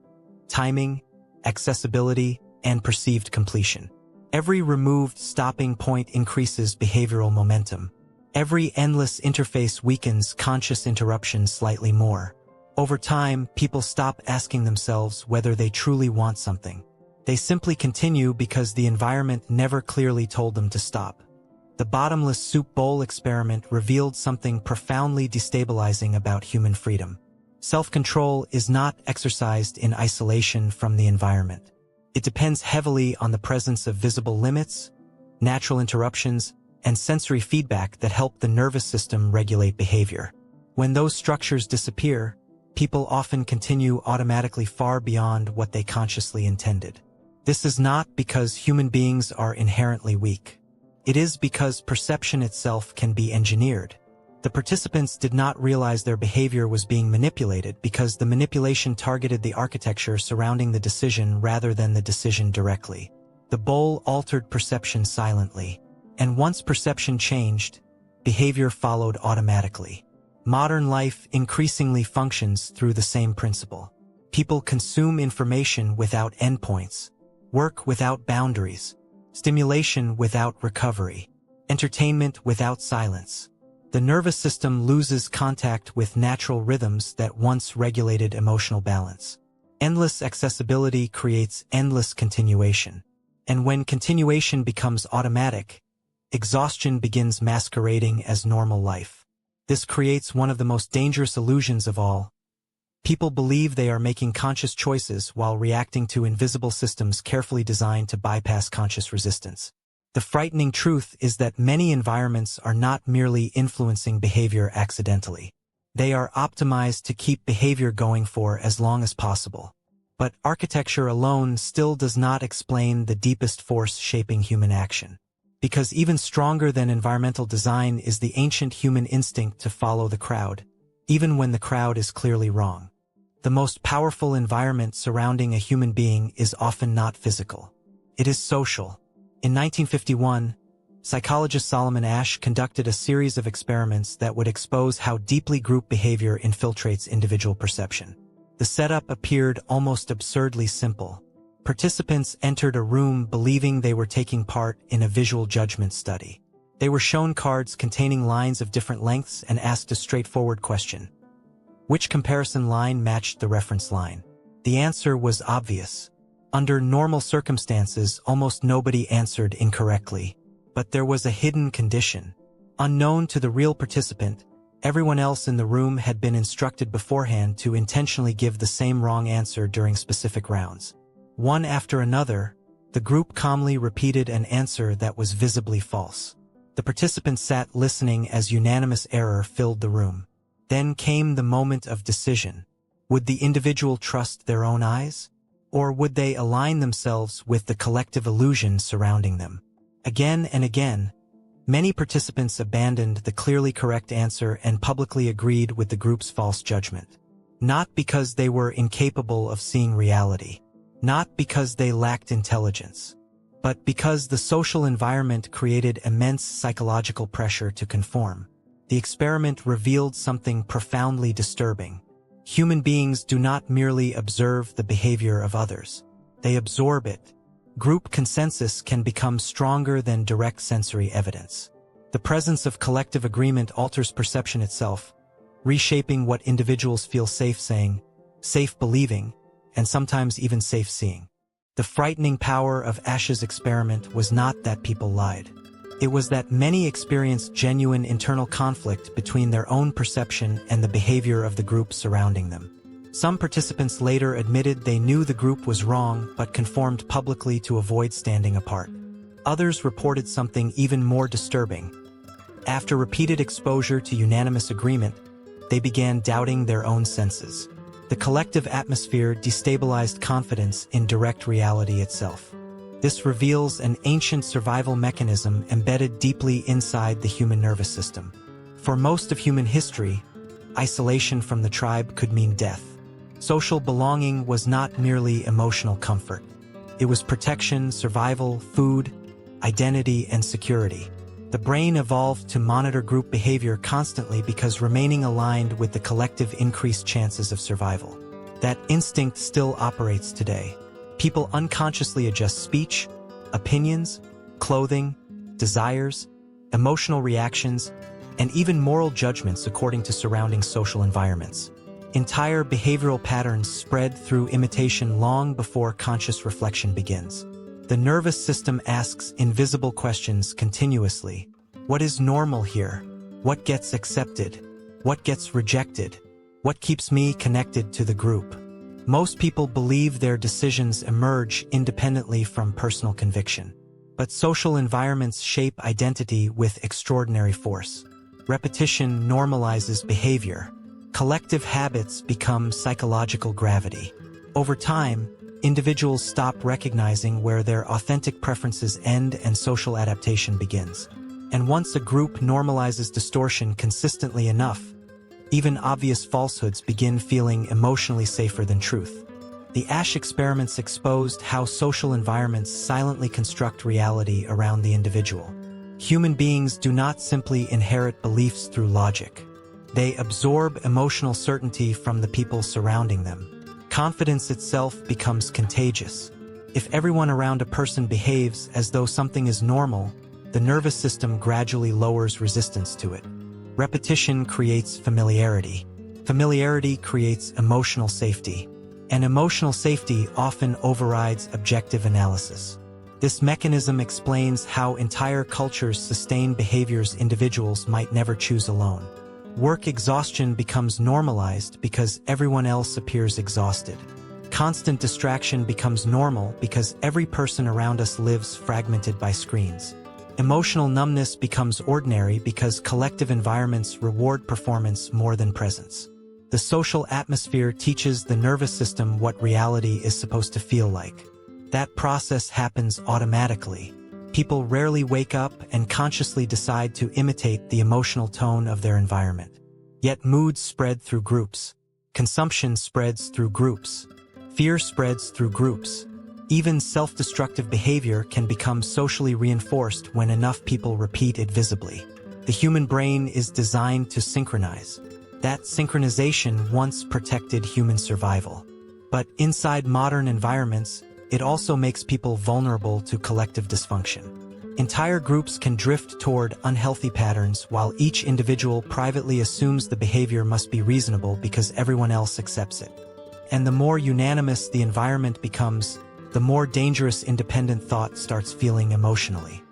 timing, accessibility, and perceived completion. Every removed stopping point increases behavioral momentum. Every endless interface weakens conscious interruption slightly more. Over time, people stop asking themselves whether they truly want something. They simply continue because the environment never clearly told them to stop. The bottomless soup bowl experiment revealed something profoundly destabilizing about human freedom. Self-control is not exercised in isolation from the environment. It depends heavily on the presence of visible limits, natural interruptions, and sensory feedback that help the nervous system regulate behavior. When those structures disappear, people often continue automatically far beyond what they consciously intended. This is not because human beings are inherently weak. It is because perception itself can be engineered. The participants did not realize their behavior was being manipulated because the manipulation targeted the architecture surrounding the decision rather than the decision directly. The bowl altered perception silently, and once perception changed, behavior followed automatically. Modern life increasingly functions through the same principle. People consume information without endpoints, work without boundaries, stimulation without recovery, entertainment without silence. The nervous system loses contact with natural rhythms that once regulated emotional balance. Endless accessibility creates endless continuation. And when continuation becomes automatic, exhaustion begins masquerading as normal life. This creates one of the most dangerous illusions of all: People believe they are making conscious choices while reacting to invisible systems carefully designed to bypass conscious resistance. The frightening truth is that many environments are not merely influencing behavior accidentally. They are optimized to keep behavior going for as long as possible. But architecture alone still does not explain the deepest force shaping human action. Because even stronger than environmental design is the ancient human instinct to follow the crowd, even when the crowd is clearly wrong. The most powerful environment surrounding a human being is often not physical. It is social. In 1951, psychologist Solomon Asch conducted a series of experiments that would expose how deeply group behavior infiltrates individual perception. The setup appeared almost absurdly simple. Participants entered a room believing they were taking part in a visual judgment study. They were shown cards containing lines of different lengths and asked a straightforward question. Which comparison line matched the reference line? The answer was obvious. Under normal circumstances, almost nobody answered incorrectly. But there was a hidden condition. Unknown to the real participant, everyone else in the room had been instructed beforehand to intentionally give the same wrong answer during specific rounds. One after another, the group calmly repeated an answer that was visibly false. The participants sat listening as unanimous error filled the room. Then came the moment of decision. Would the individual trust their own eyes? Or would they align themselves with the collective illusion surrounding them? Again and again, many participants abandoned the clearly correct answer and publicly agreed with the group's false judgment. Not because they were incapable of seeing reality, not because they lacked intelligence, but because the social environment created immense psychological pressure to conform. The experiment revealed something profoundly disturbing. Human beings do not merely observe the behavior of others. They absorb it. Group consensus can become stronger than direct sensory evidence. The presence of collective agreement alters perception itself, reshaping what individuals feel safe saying, safe believing, and sometimes even safe seeing. The frightening power of Asch's experiment was not that people lied. It was that many experienced genuine internal conflict between their own perception and the behavior of the group surrounding them. Some participants later admitted they knew the group was wrong but conformed publicly to avoid standing apart. Others reported something even more disturbing. After repeated exposure to unanimous agreement, they began doubting their own senses. The collective atmosphere destabilized confidence in direct reality itself. This reveals an ancient survival mechanism embedded deeply inside the human nervous system. For most of human history, isolation from the tribe could mean death. Social belonging was not merely emotional comfort. It was protection, survival, food, identity, and security. The brain evolved to monitor group behavior constantly because remaining aligned with the collective increased chances of survival. That instinct still operates today. People unconsciously adjust speech, opinions, clothing, desires, emotional reactions, and even moral judgments according to surrounding social environments. Entire behavioral patterns spread through imitation long before conscious reflection begins. The nervous system asks invisible questions continuously. What is normal here? What gets accepted? What gets rejected? What keeps me connected to the group? Most people believe their decisions emerge independently from personal conviction. But social environments shape identity with extraordinary force. Repetition normalizes behavior. Collective habits become psychological gravity. Over time, individuals stop recognizing where their authentic preferences end and social adaptation begins. And once a group normalizes distortion consistently enough, even obvious falsehoods begin feeling emotionally safer than truth. The Asch experiments exposed how social environments silently construct reality around the individual. Human beings do not simply inherit beliefs through logic. They absorb emotional certainty from the people surrounding them. Confidence itself becomes contagious. If everyone around a person behaves as though something is normal, the nervous system gradually lowers resistance to it. Repetition creates familiarity. Familiarity creates emotional safety. And emotional safety often overrides objective analysis. This mechanism explains how entire cultures sustain behaviors individuals might never choose alone. Work exhaustion becomes normalized because everyone else appears exhausted. Constant distraction becomes normal because every person around us lives fragmented by screens. Emotional numbness becomes ordinary because collective environments reward performance more than presence. The social atmosphere teaches the nervous system what reality is supposed to feel like. That process happens automatically. People rarely wake up and consciously decide to imitate the emotional tone of their environment. Yet moods spread through groups. Consumption spreads through groups. Fear spreads through groups. Even self-destructive behavior can become socially reinforced when enough people repeat it visibly. The human brain is designed to synchronize. That synchronization once protected human survival. But inside modern environments, it also makes people vulnerable to collective dysfunction. Entire groups can drift toward unhealthy patterns while each individual privately assumes the behavior must be reasonable because everyone else accepts it. And the more unanimous the environment becomes, the more dangerous independent thought starts feeling emotionally.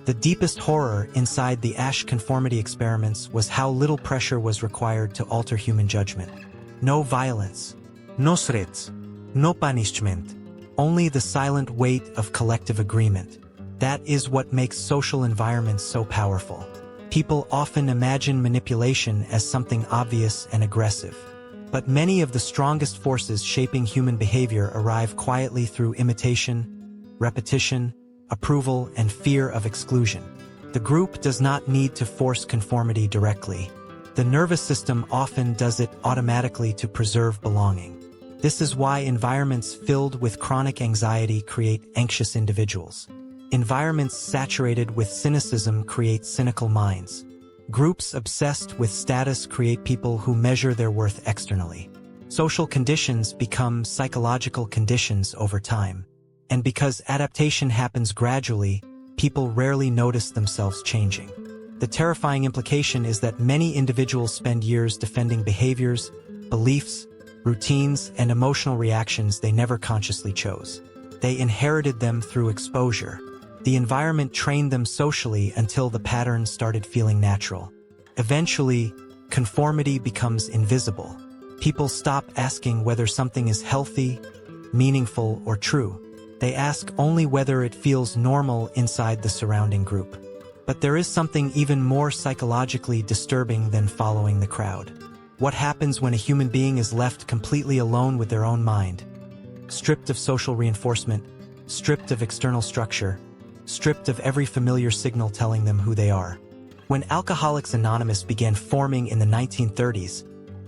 The deepest horror inside the Asch conformity experiments was how little pressure was required to alter human judgment. No violence, no threats, no punishment, only the silent weight of collective agreement. That is what makes social environments so powerful. People often imagine manipulation as something obvious and aggressive. But many of the strongest forces shaping human behavior arrive quietly through imitation, repetition, approval, and fear of exclusion. The group does not need to force conformity directly. The nervous system often does it automatically to preserve belonging. This is why environments filled with chronic anxiety create anxious individuals. Environments saturated with cynicism create cynical minds. Groups obsessed with status create people who measure their worth externally. Social conditions become psychological conditions over time. And because adaptation happens gradually, people rarely notice themselves changing. The terrifying implication is that many individuals spend years defending behaviors, beliefs, routines, and emotional reactions they never consciously chose. They inherited them through exposure. The environment trained them socially until the patterns started feeling natural. Eventually, conformity becomes invisible. People stop asking whether something is healthy, meaningful, or true. They ask only whether it feels normal inside the surrounding group. But there is something even more psychologically disturbing than following the crowd. What happens when a human being is left completely alone with their own mind? Stripped of social reinforcement, stripped of external structure, stripped of every familiar signal telling them who they are. When Alcoholics Anonymous began forming in the 1930s,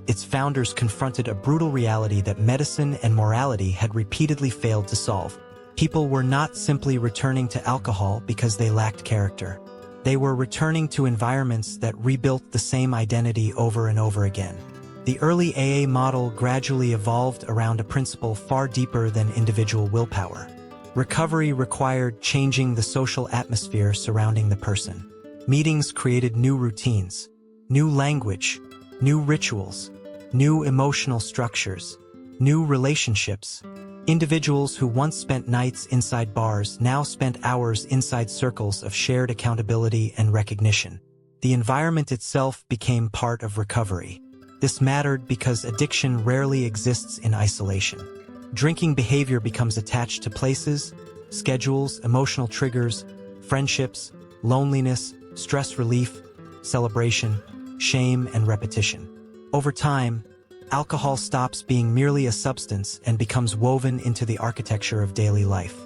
its founders confronted a brutal reality that medicine and morality had repeatedly failed to solve. People were not simply returning to alcohol because they lacked character. They were returning to environments that rebuilt the same identity over and over again. The early AA model gradually evolved around a principle far deeper than individual willpower. Recovery required changing the social atmosphere surrounding the person. Meetings created new routines, new language, new rituals, new emotional structures, new relationships. Individuals who once spent nights inside bars now spent hours inside circles of shared accountability and recognition. The environment itself became part of recovery. This mattered because addiction rarely exists in isolation. Drinking behavior becomes attached to places, schedules, emotional triggers, friendships, loneliness, stress relief, celebration, shame, and repetition. Over time, alcohol stops being merely a substance and becomes woven into the architecture of daily life.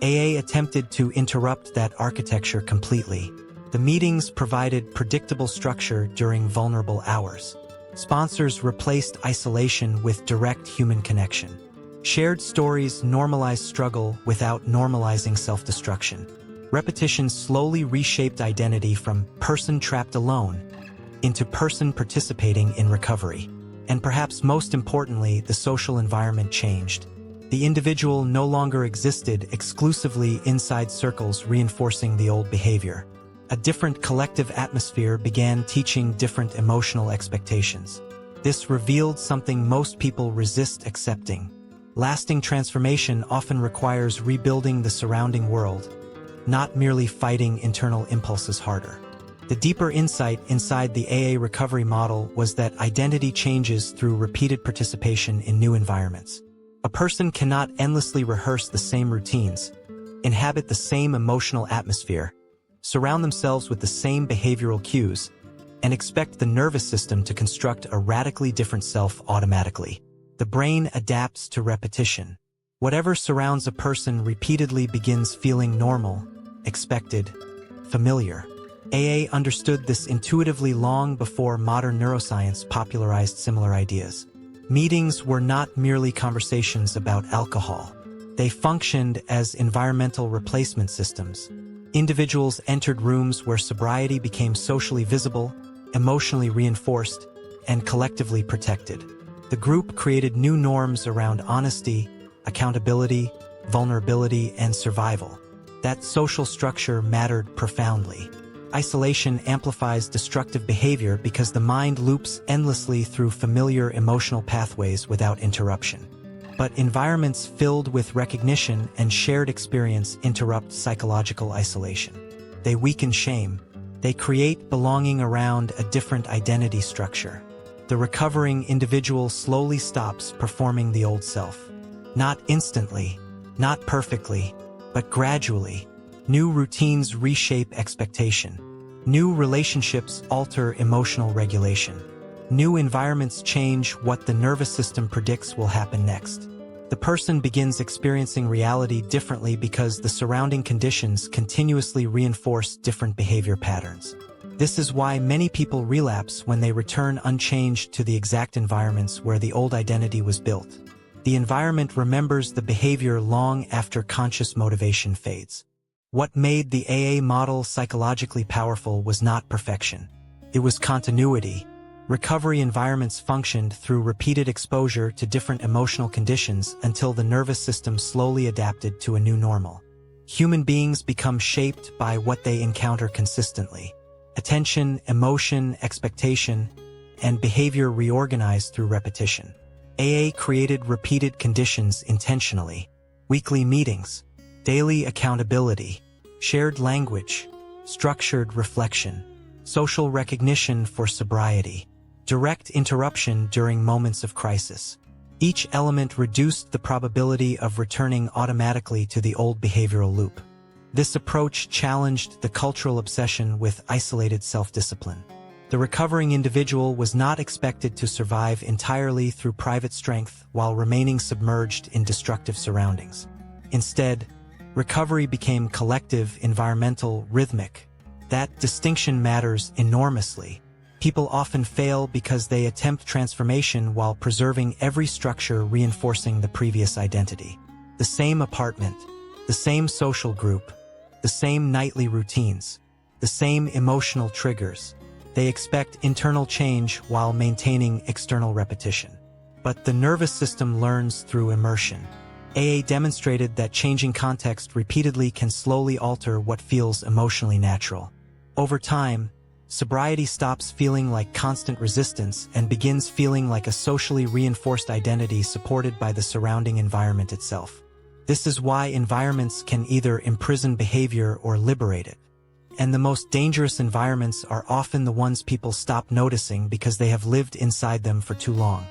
AA attempted to interrupt that architecture completely. The meetings provided predictable structure during vulnerable hours. Sponsors replaced isolation with direct human connection. Shared stories normalized struggle without normalizing self-destruction. Repetition slowly reshaped identity from person trapped alone into person participating in recovery. And perhaps most importantly, the social environment changed. The individual no longer existed exclusively inside circles reinforcing the old behavior. A different collective atmosphere began teaching different emotional expectations. This revealed something most people resist accepting. Lasting transformation often requires rebuilding the surrounding world, not merely fighting internal impulses harder. The deeper insight inside the AA recovery model was that identity changes through repeated participation in new environments. A person cannot endlessly rehearse the same routines, inhabit the same emotional atmosphere, surround themselves with the same behavioral cues, and expect the nervous system to construct a radically different self automatically. The brain adapts to repetition. Whatever surrounds a person repeatedly begins feeling normal, expected, familiar. AA understood this intuitively long before modern neuroscience popularized similar ideas. Meetings were not merely conversations about alcohol. They functioned as environmental replacement systems. Individuals entered rooms where sobriety became socially visible, emotionally reinforced, and collectively protected. The group created new norms around honesty, accountability, vulnerability, and survival. That social structure mattered profoundly. Isolation amplifies destructive behavior because the mind loops endlessly through familiar emotional pathways without interruption. But environments filled with recognition and shared experience interrupt psychological isolation. They weaken shame. They create belonging around a different identity structure. The recovering individual slowly stops performing the old self. Not instantly, not perfectly, but gradually. New routines reshape expectation. New relationships alter emotional regulation. New environments change what the nervous system predicts will happen next. The person begins experiencing reality differently because the surrounding conditions continuously reinforce different behavior patterns. This is why many people relapse when they return unchanged to the exact environments where the old identity was built. The environment remembers the behavior long after conscious motivation fades. What made the AA model psychologically powerful was not perfection. It was continuity. Recovery environments functioned through repeated exposure to different emotional conditions until the nervous system slowly adapted to a new normal. Human beings become shaped by what they encounter consistently. Attention, emotion, expectation, and behavior reorganized through repetition. AA created repeated conditions intentionally. Weekly meetings, daily accountability, shared language, structured reflection, social recognition for sobriety, direct interruption during moments of crisis. Each element reduced the probability of returning automatically to the old behavioral loop. This approach challenged the cultural obsession with isolated self-discipline. The recovering individual was not expected to survive entirely through private strength while remaining submerged in destructive surroundings. Instead, recovery became collective, environmental, rhythmic. That distinction matters enormously. People often fail because they attempt transformation while preserving every structure reinforcing the previous identity. The same apartment, the same social group, the same nightly routines, the same emotional triggers. They expect internal change while maintaining external repetition. But the nervous system learns through immersion. AA demonstrated that changing context repeatedly can slowly alter what feels emotionally natural. Over time, sobriety stops feeling like constant resistance and begins feeling like a socially reinforced identity supported by the surrounding environment itself. This is why environments can either imprison behavior or liberate it. And the most dangerous environments are often the ones people stop noticing because they have lived inside them for too long.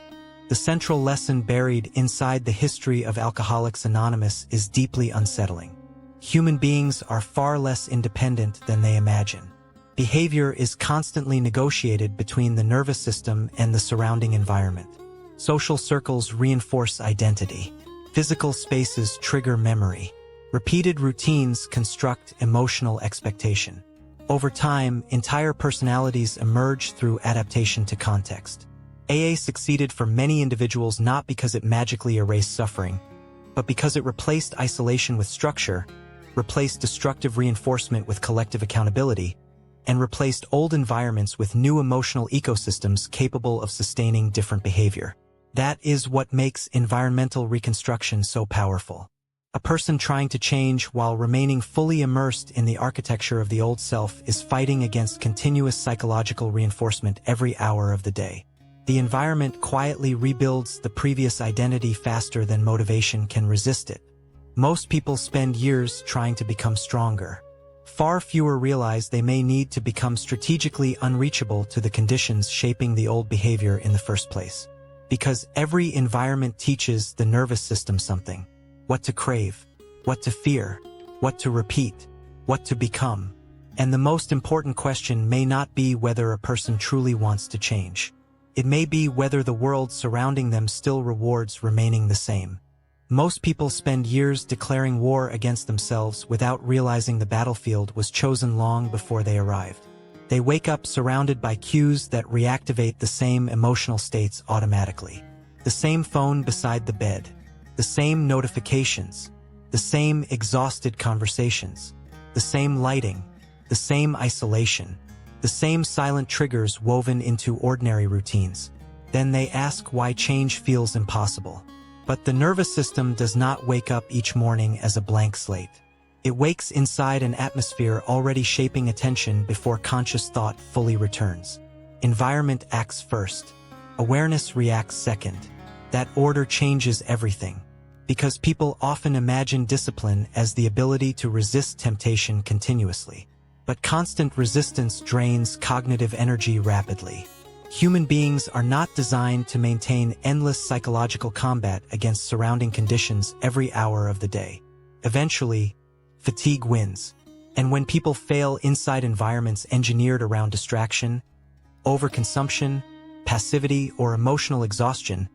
The central lesson buried inside the history of Alcoholics Anonymous is deeply unsettling. Human beings are far less independent than they imagine. Behavior is constantly negotiated between the nervous system and the surrounding environment. Social circles reinforce identity. Physical spaces trigger memory. Repeated routines construct emotional expectation. Over time, entire personalities emerge through adaptation to context. AA succeeded for many individuals not because it magically erased suffering, but because it replaced isolation with structure, replaced destructive reinforcement with collective accountability, and replaced old environments with new emotional ecosystems capable of sustaining different behavior. That is what makes environmental reconstruction so powerful. A person trying to change while remaining fully immersed in the architecture of the old self is fighting against continuous psychological reinforcement every hour of the day. The environment quietly rebuilds the previous identity faster than motivation can resist it. Most people spend years trying to become stronger, Far fewer realize they may need to become strategically unreachable to the conditions shaping the old behavior in the first place. Because every environment teaches the nervous system something: what to crave, what to fear, what to repeat, what to become. And the most important question may not be whether a person truly wants to change. It may be whether the world surrounding them still rewards remaining the same. Most people spend years declaring war against themselves without realizing the battlefield was chosen long before they arrived. They wake up surrounded by cues that reactivate the same emotional states automatically. The same phone beside the bed, the same notifications, the same exhausted conversations, the same lighting, the same isolation, the same silent triggers woven into ordinary routines. Then they ask why change feels impossible. But the nervous system does not wake up each morning as a blank slate. It wakes inside an atmosphere already shaping attention before conscious thought fully returns. Environment acts first. Awareness reacts second. That order changes everything. Because people often imagine discipline as the ability to resist temptation continuously. But constant resistance drains cognitive energy rapidly. Human beings are not designed to maintain endless psychological combat against surrounding conditions every hour of the day. Eventually, fatigue wins. And when people fail inside environments engineered around distraction, overconsumption, passivity, or emotional exhaustion,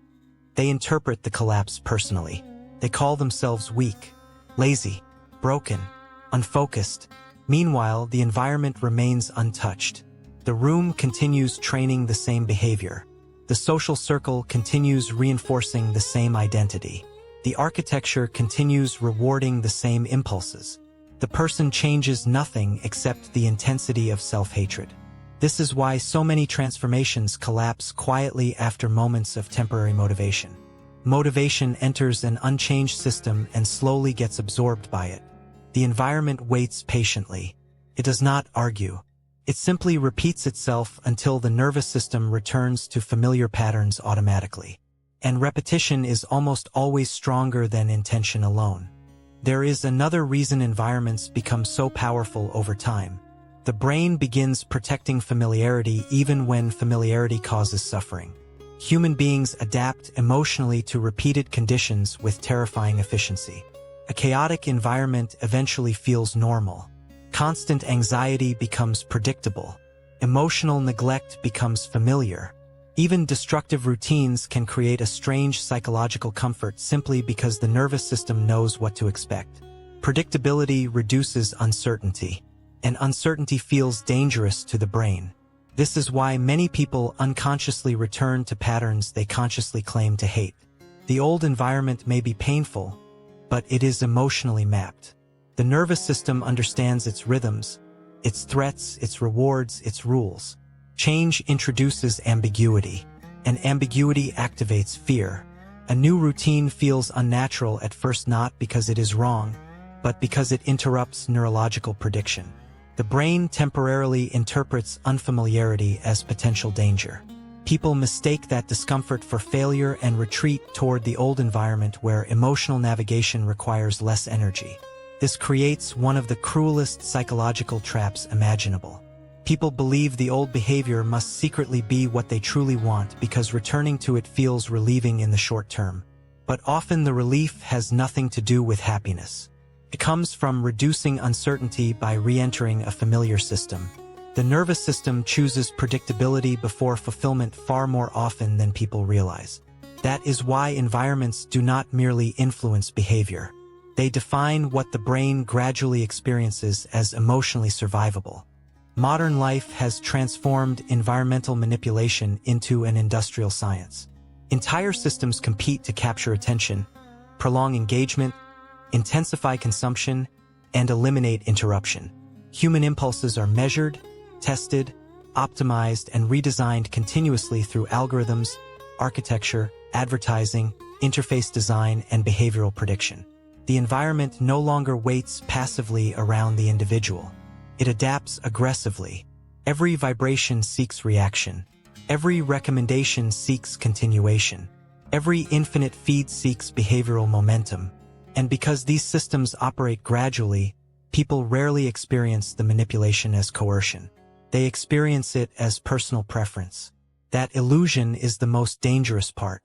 they interpret the collapse personally. They call themselves weak, lazy, broken, unfocused. Meanwhile, the environment remains untouched. The room continues training the same behavior. The social circle continues reinforcing the same identity. The architecture continues rewarding the same impulses. The person changes nothing except the intensity of self-hatred. This is why so many transformations collapse quietly after moments of temporary motivation. Motivation enters an unchanged system and slowly gets absorbed by it. The environment waits patiently. It does not argue. It simply repeats itself until the nervous system returns to familiar patterns automatically. And repetition is almost always stronger than intention alone. There is another reason environments become so powerful over time. The brain begins protecting familiarity even when familiarity causes suffering. Human beings adapt emotionally to repeated conditions with terrifying efficiency. A chaotic environment eventually feels normal. Constant anxiety becomes predictable. Emotional neglect becomes familiar. Even destructive routines can create a strange psychological comfort simply because the nervous system knows what to expect. Predictability reduces uncertainty, and uncertainty feels dangerous to the brain. This is why many people unconsciously return to patterns they consciously claim to hate. The old environment may be painful, but it is emotionally mapped. The nervous system understands its rhythms, its threats, its rewards, its rules. Change introduces ambiguity, and ambiguity activates fear. A new routine feels unnatural at first not because it is wrong, but because it interrupts neurological prediction. The brain temporarily interprets unfamiliarity as potential danger. People mistake that discomfort for failure and retreat toward the old environment where emotional navigation requires less energy. This creates one of the cruelest psychological traps imaginable. People believe the old behavior must secretly be what they truly want because returning to it feels relieving in the short term. But often the relief has nothing to do with happiness. It comes from reducing uncertainty by re-entering a familiar system. The nervous system chooses predictability before fulfillment far more often than people realize. That is why environments do not merely influence behavior. They define what the brain gradually experiences as emotionally survivable. Modern life has transformed environmental manipulation into an industrial science. Entire systems compete to capture attention, prolong engagement, intensify consumption, and eliminate interruption. Human impulses are measured, tested, optimized, and redesigned continuously through algorithms, architecture, advertising, interface design, and behavioral prediction. The environment no longer waits passively around the individual. It adapts aggressively. Every vibration seeks reaction. Every recommendation seeks continuation. Every infinite feed seeks behavioral momentum. And because these systems operate gradually, people rarely experience the manipulation as coercion. They experience it as personal preference. That illusion is the most dangerous part.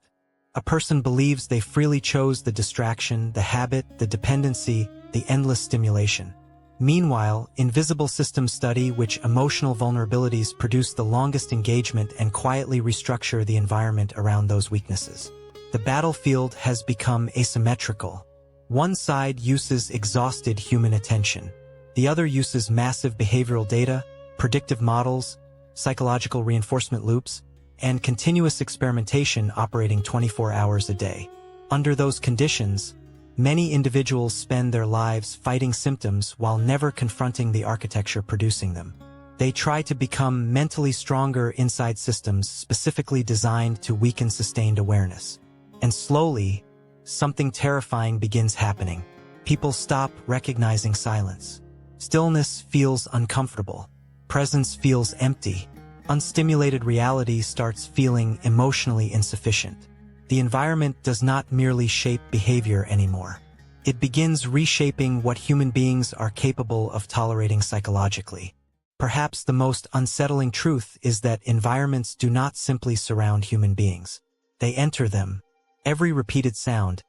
A person believes they freely chose the distraction, the habit, the dependency, the endless stimulation. Meanwhile, invisible systems study which emotional vulnerabilities produce the longest engagement and quietly restructure the environment around those weaknesses. The battlefield has become asymmetrical. One side uses exhausted human attention. The other uses massive behavioral data, predictive models, psychological reinforcement loops, and continuous experimentation operating 24 hours a day. Under those conditions, many individuals spend their lives fighting symptoms while never confronting the architecture producing them. They try to become mentally stronger inside systems specifically designed to weaken sustained awareness. And slowly, something terrifying begins happening. People stop recognizing silence. Stillness feels uncomfortable. Presence feels empty. Unstimulated reality starts feeling emotionally insufficient. The environment does not merely shape behavior anymore. It begins reshaping what human beings are capable of tolerating psychologically. Perhaps the most unsettling truth is that environments do not simply surround human beings. They enter them. Every repeated sound,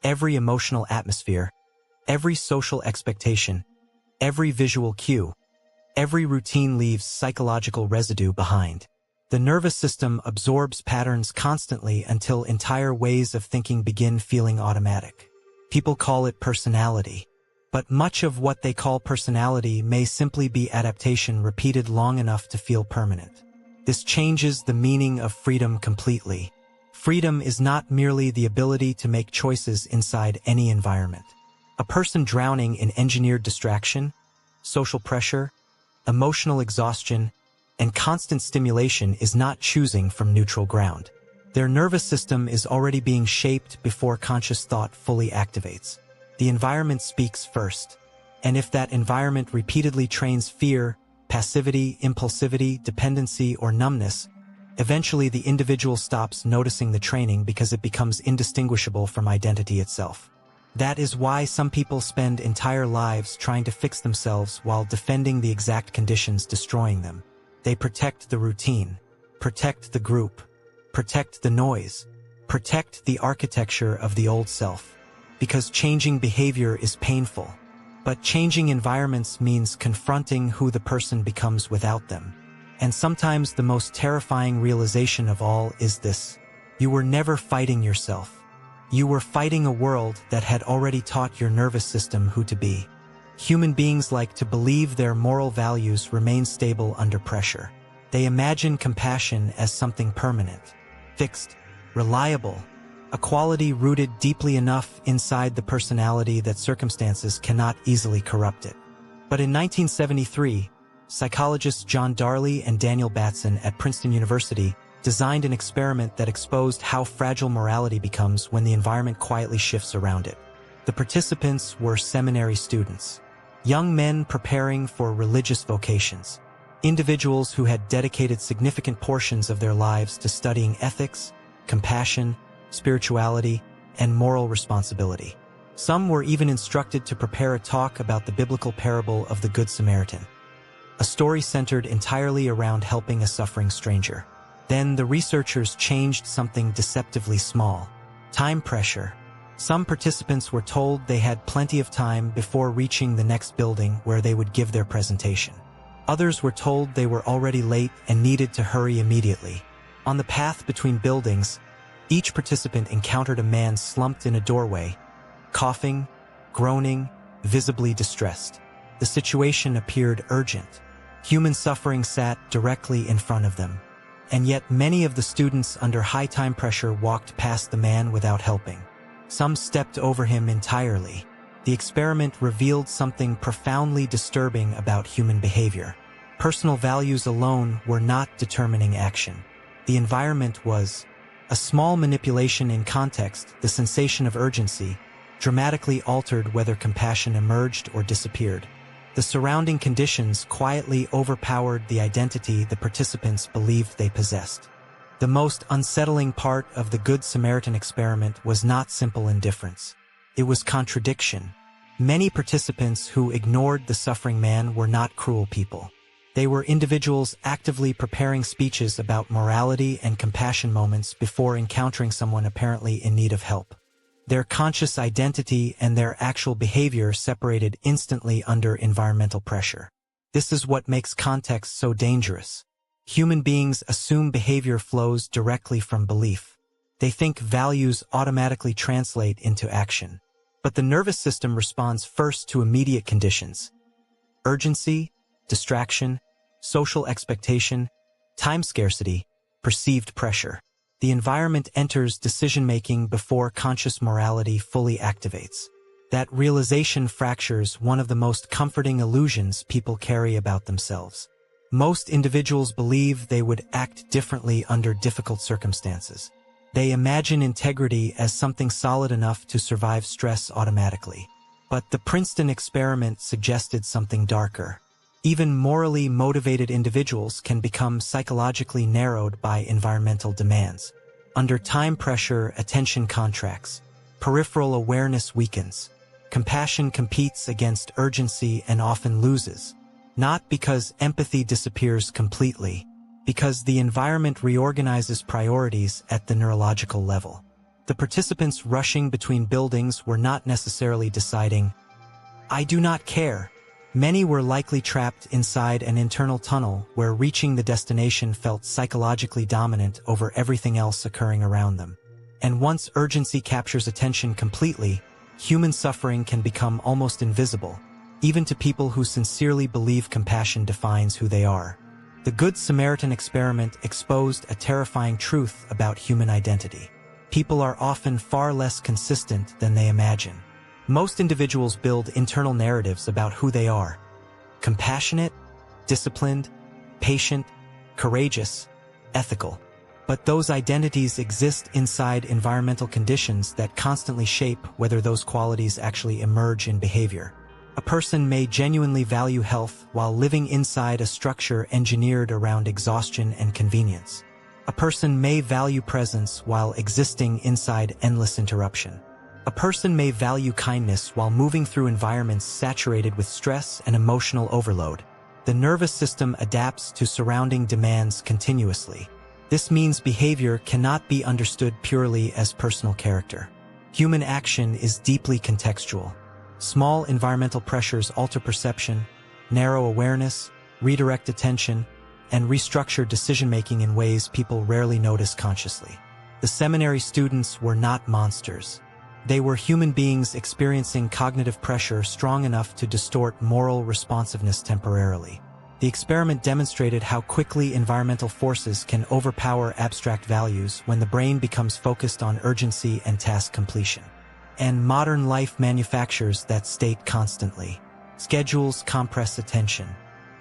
every emotional atmosphere, every social expectation, every visual cue, every routine leaves psychological residue behind. The nervous system absorbs patterns constantly until entire ways of thinking begin feeling automatic. People call it personality. But much of what they call personality may simply be adaptation repeated long enough to feel permanent. This changes the meaning of freedom completely. Freedom is not merely the ability to make choices inside any environment. A person drowning in engineered distraction, social pressure, emotional exhaustion, and constant stimulation is not choosing from neutral ground. Their nervous system is already being shaped before conscious thought fully activates. The environment speaks first. And if that environment repeatedly trains fear, passivity, impulsivity, dependency, or numbness, eventually the individual stops noticing the training because it becomes indistinguishable from identity itself. That is why some people spend entire lives trying to fix themselves while defending the exact conditions destroying them. They protect the routine, protect the group, protect the noise, protect the architecture of the old self. Because changing behavior is painful. But changing environments means confronting who the person becomes without them. And sometimes the most terrifying realization of all is this: you were never fighting yourself. You were fighting a world that had already taught your nervous system who to be. Human beings like to believe their moral values remain stable under pressure. They imagine compassion as something permanent, fixed, reliable, a quality rooted deeply enough inside the personality that circumstances cannot easily corrupt it. But in 1973, psychologists John Darley and Daniel Batson at Princeton University designed an experiment that exposed how fragile morality becomes when the environment quietly shifts around it. The participants were seminary students, young men preparing for religious vocations, individuals who had dedicated significant portions of their lives to studying ethics, compassion, spirituality, and moral responsibility. Some were even instructed to prepare a talk about the biblical parable of the Good Samaritan, a story centered entirely around helping a suffering stranger. Then the researchers changed something deceptively small: time pressure. Some participants were told they had plenty of time before reaching the next building where they would give their presentation. Others were told they were already late and needed to hurry immediately. On the path between buildings, each participant encountered a man slumped in a doorway, coughing, groaning, visibly distressed. The situation appeared urgent. Human suffering sat directly in front of them. And yet many of the students under high time pressure walked past the man without helping. Some stepped over him entirely. The experiment revealed something profoundly disturbing about human behavior. Personal values alone were not determining action. The environment was. A small manipulation in context, the sensation of urgency, dramatically altered whether compassion emerged or disappeared. The surrounding conditions quietly overpowered the identity the participants believed they possessed. The most unsettling part of the Good Samaritan experiment was not simple indifference. It was contradiction. Many participants who ignored the suffering man were not cruel people. They were individuals actively preparing speeches about morality and compassion moments before encountering someone apparently in need of help. Their conscious identity and their actual behavior separated instantly under environmental pressure. This is what makes context so dangerous. Human beings assume behavior flows directly from belief. They think values automatically translate into action. But the nervous system responds first to immediate conditions: urgency, distraction, social expectation, time scarcity, perceived pressure. The environment enters decision-making before conscious morality fully activates. That realization fractures one of the most comforting illusions people carry about themselves. Most individuals believe they would act differently under difficult circumstances. They imagine integrity as something solid enough to survive stress automatically. But the Princeton experiment suggested something darker. Even morally motivated individuals can become psychologically narrowed by environmental demands. Under time pressure, attention contracts. Peripheral awareness weakens. Compassion competes against urgency and often loses. Not because empathy disappears completely, because the environment reorganizes priorities at the neurological level. The participants rushing between buildings were not necessarily deciding, "I do not care." Many were likely trapped inside an internal tunnel where reaching the destination felt psychologically dominant over everything else occurring around them. And once urgency captures attention completely, human suffering can become almost invisible, even to people who sincerely believe compassion defines who they are. The Good Samaritan experiment exposed a terrifying truth about human identity. People are often far less consistent than they imagine. Most individuals build internal narratives about who they are: compassionate, disciplined, patient, courageous, ethical. But those identities exist inside environmental conditions that constantly shape whether those qualities actually emerge in behavior. A person may genuinely value health while living inside a structure engineered around exhaustion and convenience. A person may value presence while existing inside endless interruption. A person may value kindness while moving through environments saturated with stress and emotional overload. The nervous system adapts to surrounding demands continuously. This means behavior cannot be understood purely as personal character. Human action is deeply contextual. Small environmental pressures alter perception, narrow awareness, redirect attention, and restructure decision-making in ways people rarely notice consciously. The seminary students were not monsters. They were human beings experiencing cognitive pressure strong enough to distort moral responsiveness temporarily. The experiment demonstrated how quickly environmental forces can overpower abstract values when the brain becomes focused on urgency and task completion. And modern life manufactures that state constantly. Schedules compress attention.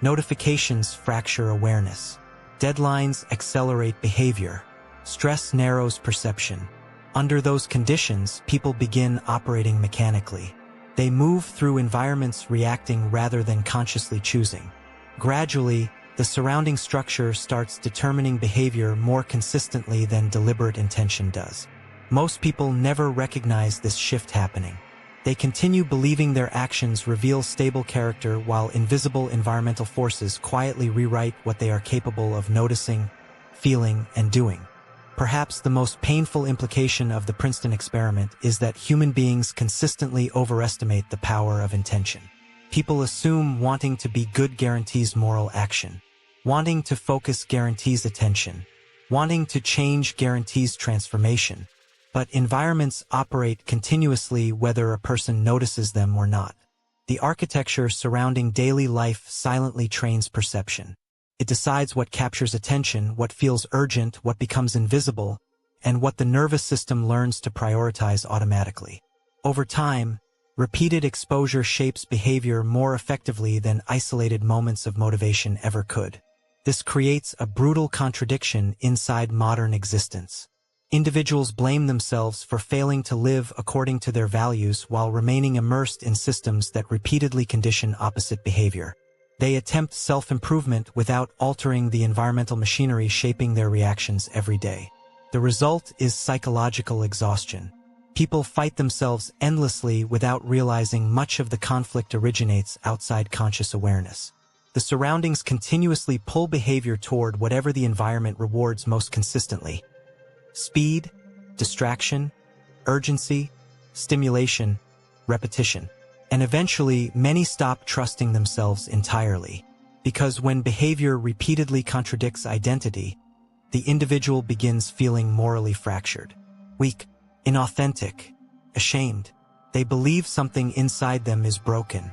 Notifications fracture awareness. Deadlines accelerate behavior. Stress narrows perception. Under those conditions, people begin operating mechanically. They move through environments reacting rather than consciously choosing. Gradually, the surrounding structure starts determining behavior more consistently than deliberate intention does. Most people never recognize this shift happening. They continue believing their actions reveal stable character while invisible environmental forces quietly rewrite what they are capable of noticing, feeling, and doing. Perhaps the most painful implication of the Princeton experiment is that human beings consistently overestimate the power of intention. People assume wanting to be good guarantees moral action. Wanting to focus guarantees attention. Wanting to change guarantees transformation. But environments operate continuously whether a person notices them or not. The architecture surrounding daily life silently trains perception. It decides what captures attention, what feels urgent, what becomes invisible, and what the nervous system learns to prioritize automatically. Over time, repeated exposure shapes behavior more effectively than isolated moments of motivation ever could. This creates a brutal contradiction inside modern existence. Individuals blame themselves for failing to live according to their values while remaining immersed in systems that repeatedly condition opposite behavior. They attempt self-improvement without altering the environmental machinery shaping their reactions every day. The result is psychological exhaustion. People fight themselves endlessly without realizing much of the conflict originates outside conscious awareness. The surroundings continuously pull behavior toward whatever the environment rewards most consistently. Speed, distraction, urgency, stimulation, repetition. And eventually, many stop trusting themselves entirely. Because when behavior repeatedly contradicts identity, the individual begins feeling morally fractured, weak, inauthentic, ashamed. They believe something inside them is broken.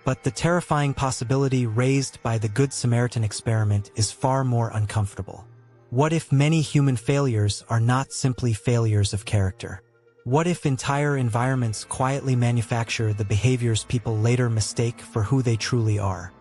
But the terrifying possibility raised by the Good Samaritan experiment is far more uncomfortable. What if many human failures are not simply failures of character? What if entire environments quietly manufacture the behaviors people later mistake for who they truly are?